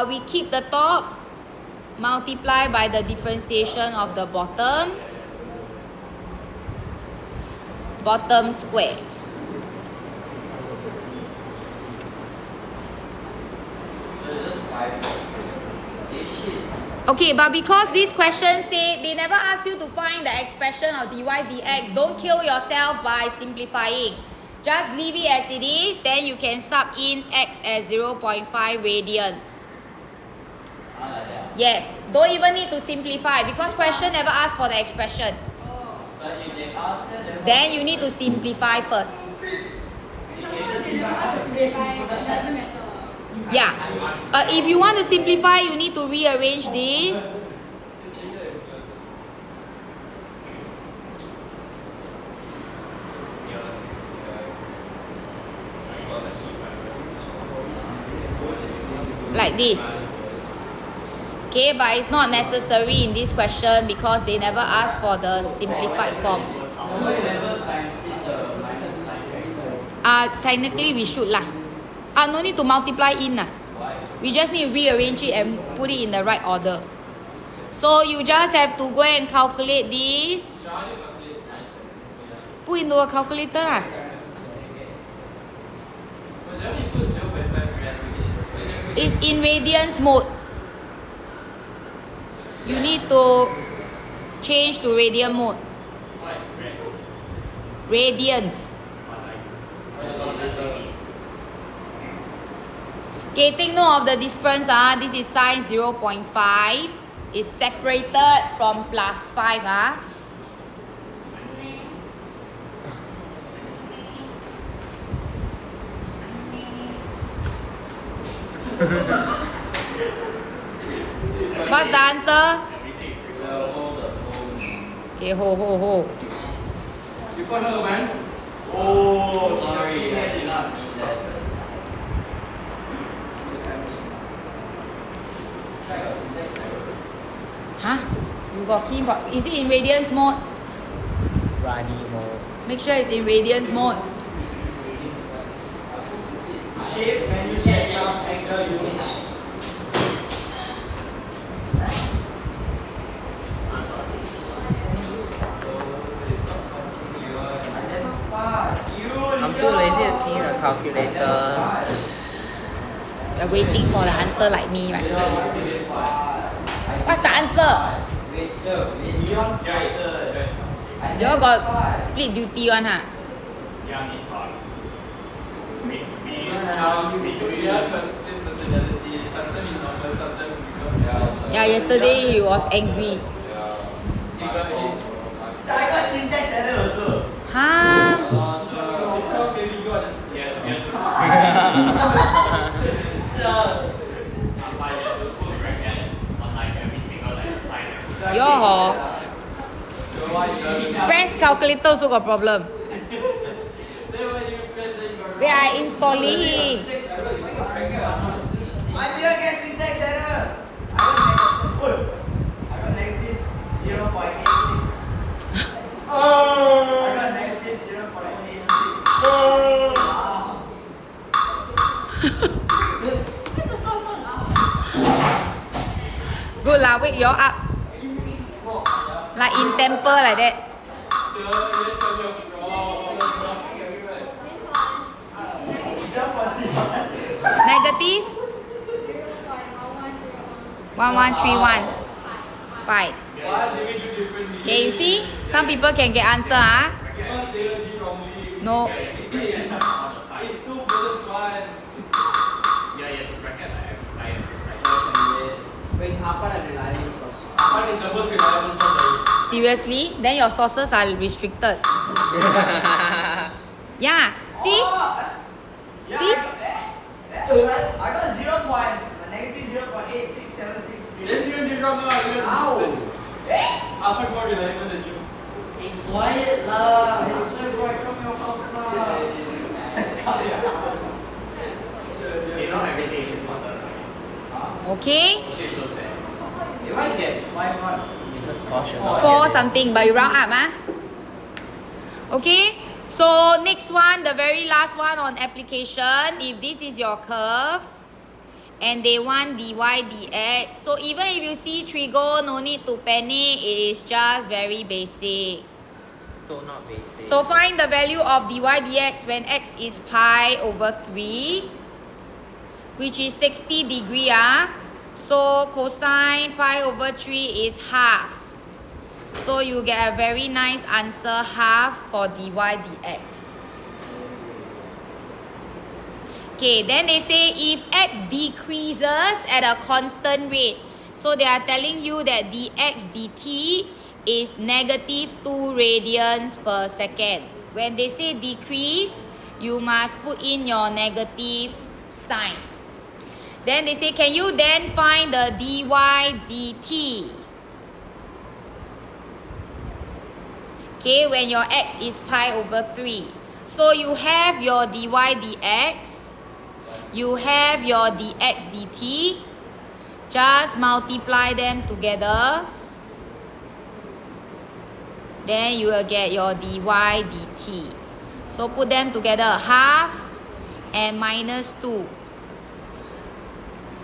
we keep the top, multiply by the differentiation of the bottom, bottom square. Okay, but because this question say they never ask you to find the expression of dy dx, don't kill yourself by simplifying. Just leave it as it is, then you can sub in x as 0.5 radians. Yes, don't even need to simplify because question never ask for the expression. Then you need to simplify first. Yeah, if you want to simplify, you need to rearrange this. Like this. Okay, but it's not necessary in this question because they never ask for the simplified form. Technically we should lah. No need to multiply in lah. We just need to rearrange it and put it in the right order. So you just have to go and calculate this. Put into a calculator lah. It's in radians mode. You need to change to radian mode. Radians. Okay, take note of the difference. This is sine 0.5. It's separated from plus 5. What's the answer? Okay, ho. You got her, man. Oh, sorry. I did not mean that. Huh? You got keyboard. Is it in radians mode? Radi mode. Make sure it's in radians mode. Shift when you set down angle units. I'm too lazy to key in a calculator. You're waiting for the answer like me, right? What's the answer? You all got split duty one, huh? Yeah, he's hard. We do We have a split personality. Sometimes he's normal, sometimes we don't. Yeah, yesterday he was angry. He got hit. So I got syntax error also. Huh? So maybe you got a split. Yo hor. Press calculator also got problem. Wait, I installing. I didn't get syntax error. I got negative 0.86. I got negative 0.86. Good lah, wake you all up. Like in temper like that. Negative 1131. 5. Why did we do differently? Okay, you see? Some people can get answer, huh? Because they did wrongly. No. It's 2 versus 1. Yeah, you have to bracket like every side. But it's half an reliable source. One is the most reliable source there is. Seriously? Then your sources are restricted. Yeah. See? Yeah, See? I got 0. Negative 0.8676. Then you did wrong now. Alpha more reliable than you. Quiet lah. I swear bro, I come your house lah. You know everything is important, right? Okay. Shit, so sad. If I get 5-1. Caution. 4 something, but you round up, huh? Okay. So next one, the very last one on application. If this is your curve and they want dy dx, so even if you see trigo, no need to panic. It is just very basic. So not basic. So find the value of dy dx when x is pi over 3, which is 60 degree. So cosine pi over 3 is half. So you get a very nice answer, half for dy dx. Okay, then they say if x decreases at a constant rate, so they are telling you that dx dt is negative 2 radians per second. When they say decrease, you must put in your negative sign. Then they say, can you then find the dy dt? Okay, when your x is pi over 3. So you have your dy dx, you have your dx dt, just multiply them together. Then you will get your dy dt. So put them together, half and minus 2.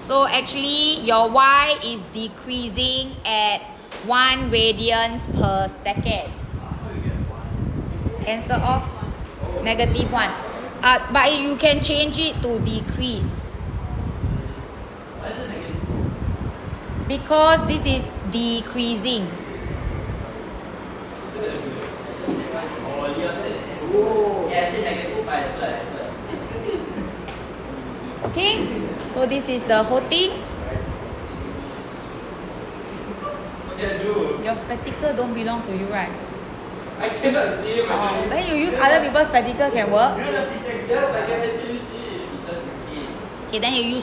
So actually your y is decreasing at 1 radians per second. Cancel off negative 1. But you can change it to decrease. Because this is decreasing. Okay, so this is the whole thing. What did I do? Your spectacle don't belong to you, right? I cannot see it. Oh, then you use other people's spectacle can work. Yes, I can actually see. Okay, then you use.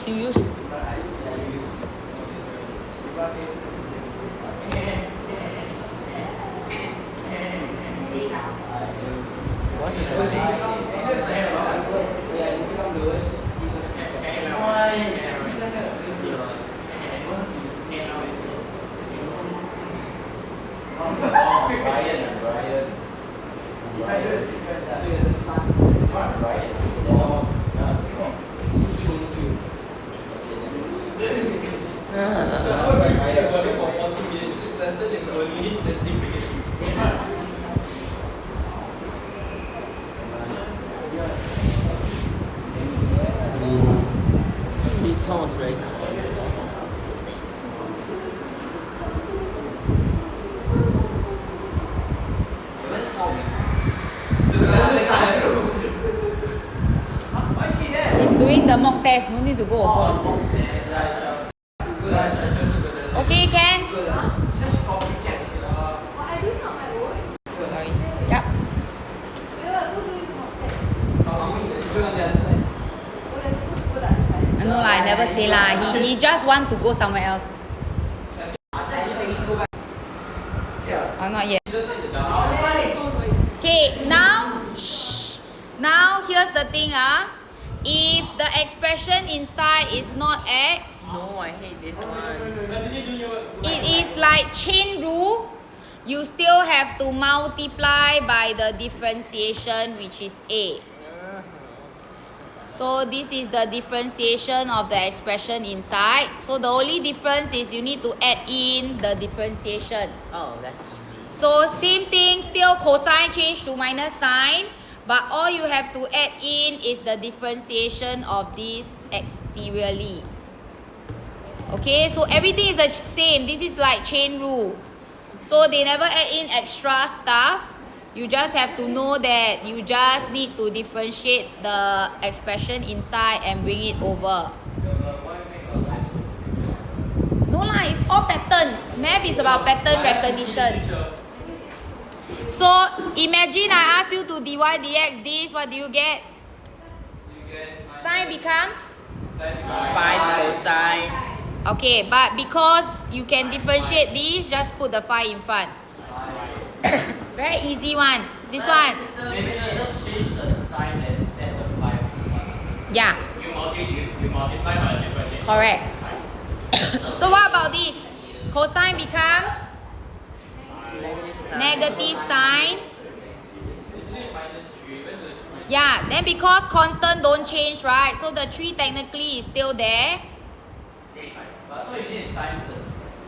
What's it When you become yeah, you become lowest, you Brian. so you're the son, Brian. So how do you play about it for 40 minutes? This lesson is only 30 minutes. This sounds very cold. test, no need to go over. Okay, Ken? Sorry. Yep. No lah, I never say lah. He just want to go somewhere else. Oh, not yet. Okay, now, shh. Now here's the thing, if the expression inside is not x, No, I hate this one. it is like chain rule. You still have to multiply by the differentiation, which is a. So this is the differentiation of the expression inside. So the only difference is you need to add in the differentiation. Oh, that's easy. So same thing, still cosine change to minus sign, but all you have to add in is the differentiation of this exteriorly. Okay, so everything is the same. This is like chain rule. So they never add in extra stuff. You just have to know that you just need to differentiate the expression inside and bring it over. No lah, it's all patterns. Math is about pattern recognition. So imagine I ask you to dy dx this, what do you get? Sine becomes? 5 cosine. Okay, but because you can differentiate these, just put the 5 in front. Very easy one. This one. Maybe just change the sign and add the 5. Yeah, You multiply by the differentiation. correct. So what about this? Cosine becomes negative sign. Yeah, then because constant don't change, right? So the 3 technically is still there.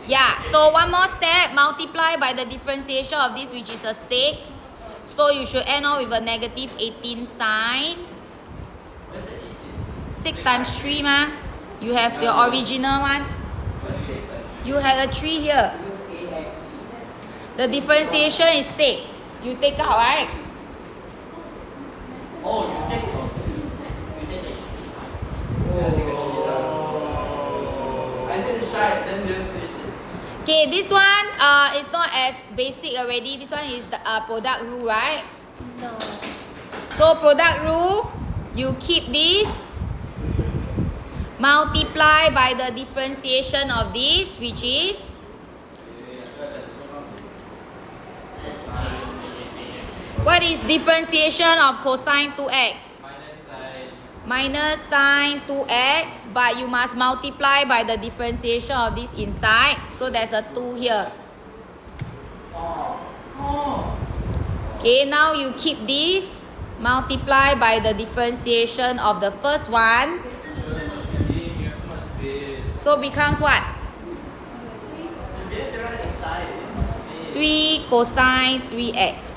Yeah, so one more step, multiply by the differentiation of this, which is a 6. So you should end off with a negative 18 sign. 6 times 3 ma. You have your original one. You had a 3 here. The differentiation is 6. You take out, right? Oh, you take a I said the shine, then you finish it. Okay, this one is not as basic already. This one is the product rule, right? No. So product rule, you keep this, multiply by the differentiation of this, which is what is differentiation of cosine 2x? Minus sine 2x, but you must multiply by the differentiation of this inside. So there's a 2 here. Okay, now you keep this, multiply by the differentiation of the first one. So becomes what? 3 cosine 3x.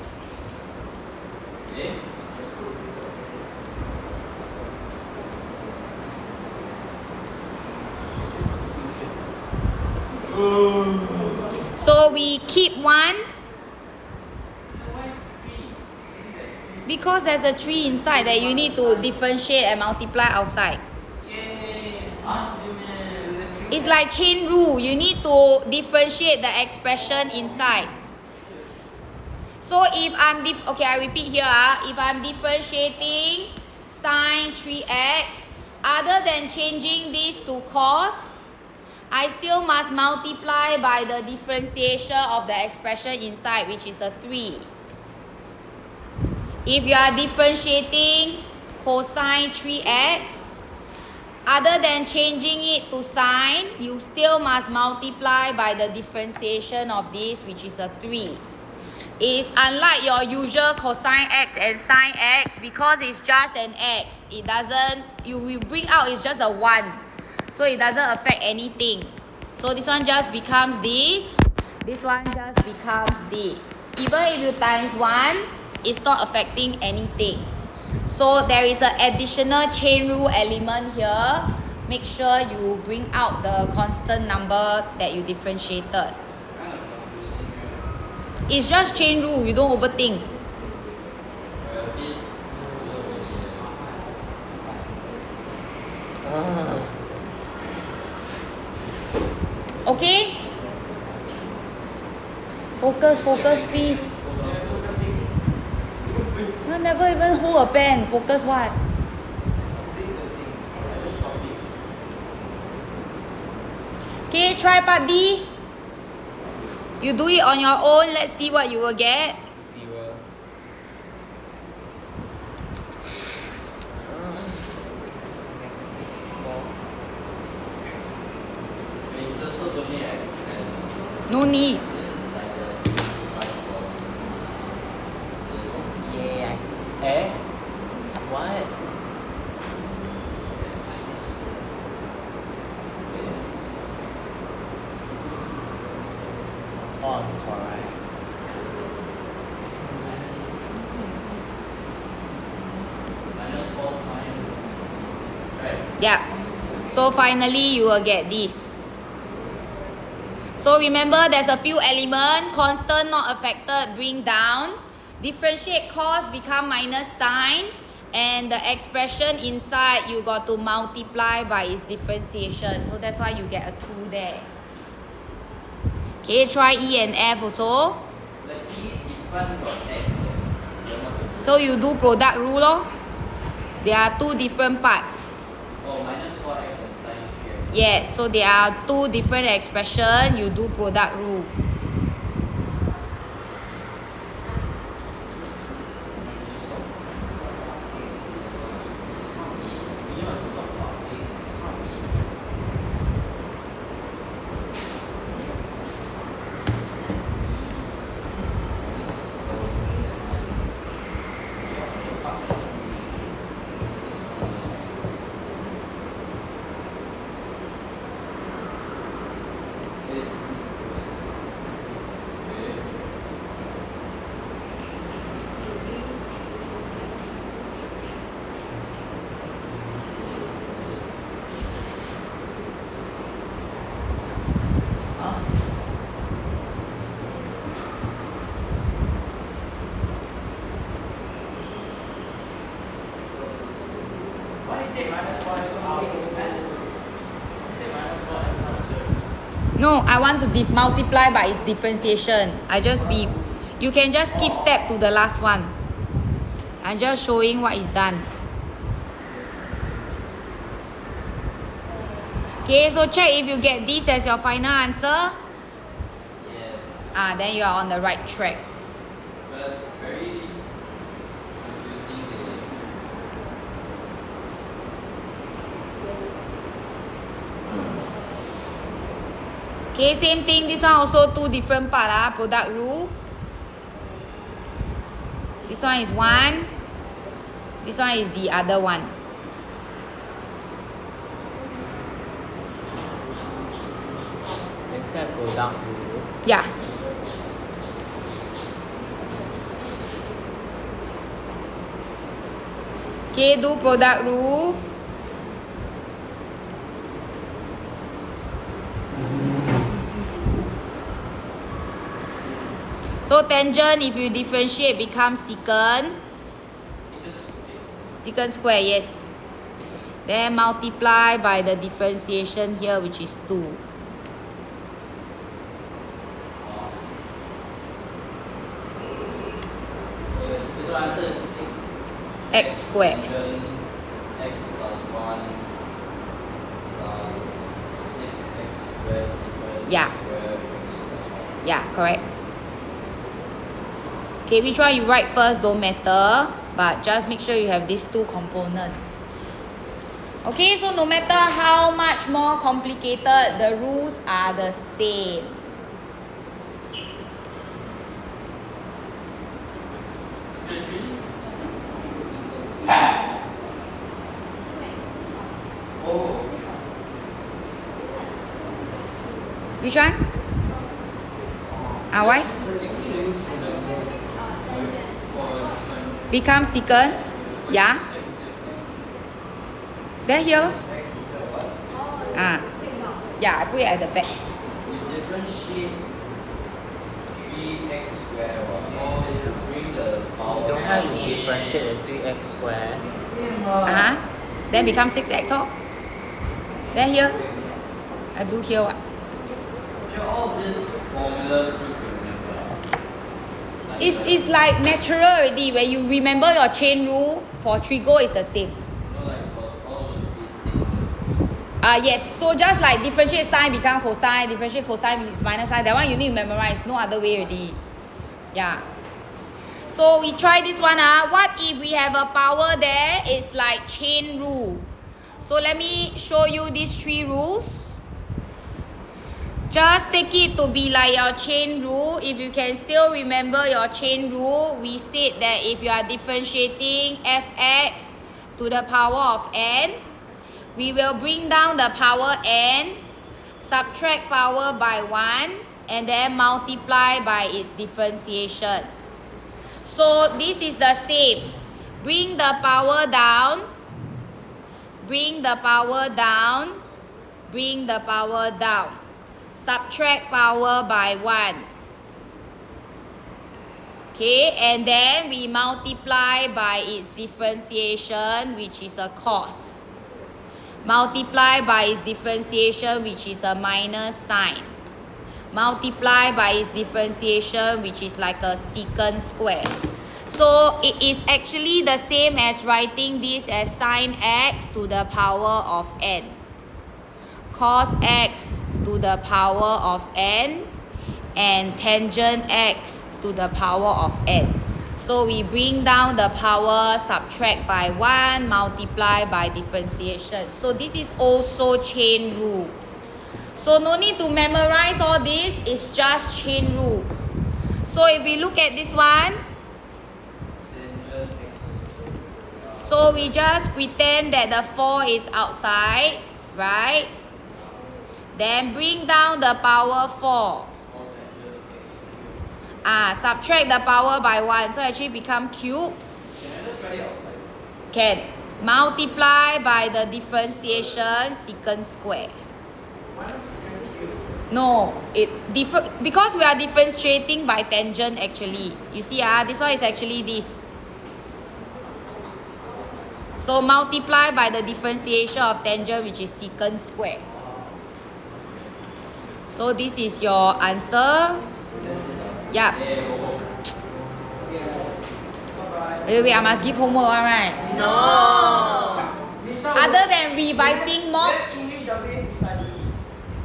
So we keep 1 because there's a 3 inside that you need to differentiate and multiply outside. It's like chain rule. You need to differentiate the expression inside. So if I'm okay, I repeat here. If I'm differentiating sine 3x, other than changing this to cos, I still must multiply by the differentiation of the expression inside, which is a 3. If you are differentiating cosine 3x, other than changing it to sine, you still must multiply by the differentiation of this, which is a 3. It's unlike your usual cosine x and sine x, because it's just an x. It doesn't, you will bring out, it's just a 1. So it doesn't affect anything. So this one just becomes this. This one just becomes this. Even if you times 1, it's not affecting anything. So there is an additional chain rule element here. Make sure you bring out the constant number that you differentiated. It's just chain rule, you don't overthink. Okay? Focus, please. You never even hold a pen. Focus what? Okay, try part D. You do it on your own. Let's see what you will get. 0. No need. Yeah. Eh? What? Oh, correct. Yeah. So finally you will get this. So remember there's a few elements. Constant not affected, bring down. Differentiate cos become minus sign. And the expression inside you got to multiply by its differentiation. So that's why you get a 2 there. Okay, try E and F also. The E different from X. So you do product rule lor. There are two different parts. Oh, minus 4x and sin 3x. Yes, so there are two different expressions. You do product rule. No, I want to multiply by its differentiation. You can just skip step to the last one. I'm just showing what is done. Okay, so check if you get this as your final answer. Yes. Then you are on the right track. But very confusing. Okay, same thing. This one also two different part. Product rule. This one is one. This one is the other one. Next step, product rule. Yeah. Okay, do product rule. So tangent, if you differentiate, becomes secant. Secant square, yes. Then multiply by the differentiation here, which is 2. The answer is 6. X squared. X plus 1 plus 6x squared equals Yeah. square x plus 1. Yeah, correct. Okay, which one you write first don't matter, but just make sure you have these two components. Okay, so no matter how much more complicated, the rules are the same. Which one? Why? Become secant? Yeah. Then here? Yeah, I put it at the back. You differentiate 3x squared or you bring the power. You don't have to differentiate the 3x square. Then become 6x. Oh. Then here, I do here what? Sure, all of these formulas need to remember. It's like natural already. When you remember your chain rule for trigo, is the same. Like for all of these symbols. Yes, so just like differentiate sine become cosine, differentiate cosine is minus sine, that one you need to memorize, no other way already. Yeah. So we try this one. What if we have a power there? It's like chain rule. So let me show you these 3 rules. Just take it to be like your chain rule. If you can still remember your chain rule, we said that if you are differentiating fx to the power of n, we will bring down the power n, subtract power by 1, and then multiply by its differentiation. So this is the same. Bring the power down, bring the power down, bring the power down. Subtract power by 1. Okay, and then we multiply by its differentiation, which is a cos. Multiply by its differentiation, which is a minus sine. Multiply by its differentiation, which is like a secant square. So it is actually the same as writing this as sine x to the power of n. Cos x to the power of n and tangent x to the power of n. So we bring down the power, subtract by 1, multiply by differentiation. So this is also chain rule. So no need to memorize all this, it's just chain rule. So if we look at this one, so we just pretend that the 4 is outside, right? Then bring down the power 4. Subtract the power by 1. So actually become cube. Can. Multiply by the differentiation secant square. No, because we are differentiating by tangent actually. You see, this one is actually this. So multiply by the differentiation of tangent, which is secant square. So this is your answer. Yeah. Wait, I must give homework, right? No. Other than revising mock, English that we need to study.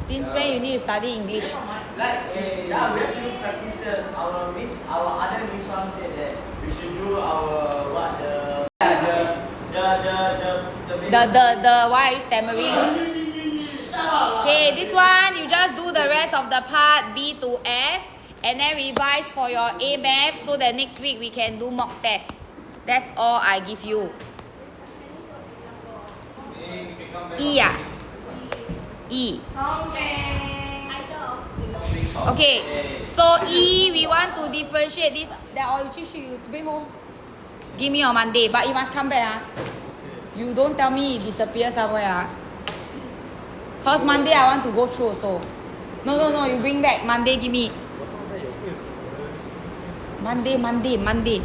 since when you need to study English? Like, yeah, we have to do practices. Our other Miss Wang said that we should do our Why are you stammering? Okay, this one you just do the rest of the part B to F and then revise for your A math so that next week we can do mock tests. That's all I give you. E. E. Okay, so E, we want to differentiate this. That all you bring home. Give me on Monday, but you must come back. You don't tell me it disappear somewhere. Cause Monday I want to go through also. No, you bring back. Monday give me. Monday.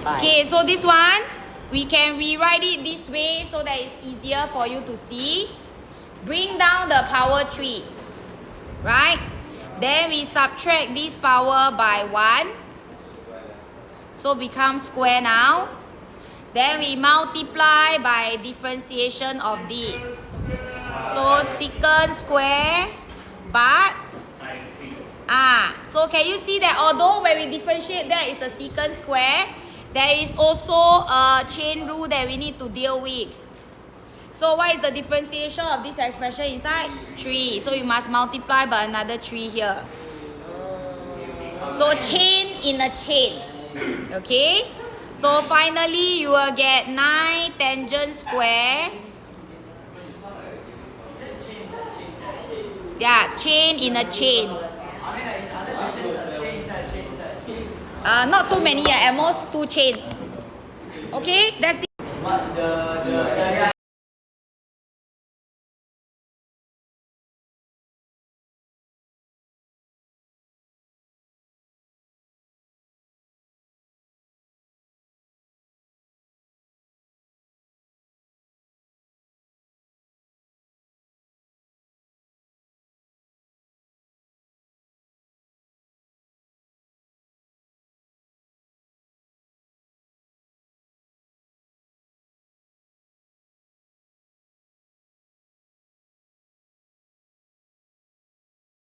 Okay, so this one, we can rewrite it this way so that it's easier for you to see. Bring down the power 3. Right? Then we subtract this power by 1. So become square now. Then we multiply by differentiation of this. So secant square, but so can you see that although when we differentiate that is a secant square, there is also a chain rule that we need to deal with. So what is the differentiation of this expression inside? 3. So you must multiply by another 3 here. So chain in a chain. Okay? So finally you will get 9 tangent square. Yeah, chain in a chain. Not so many, at most 2 chains. Okay, that's it. But the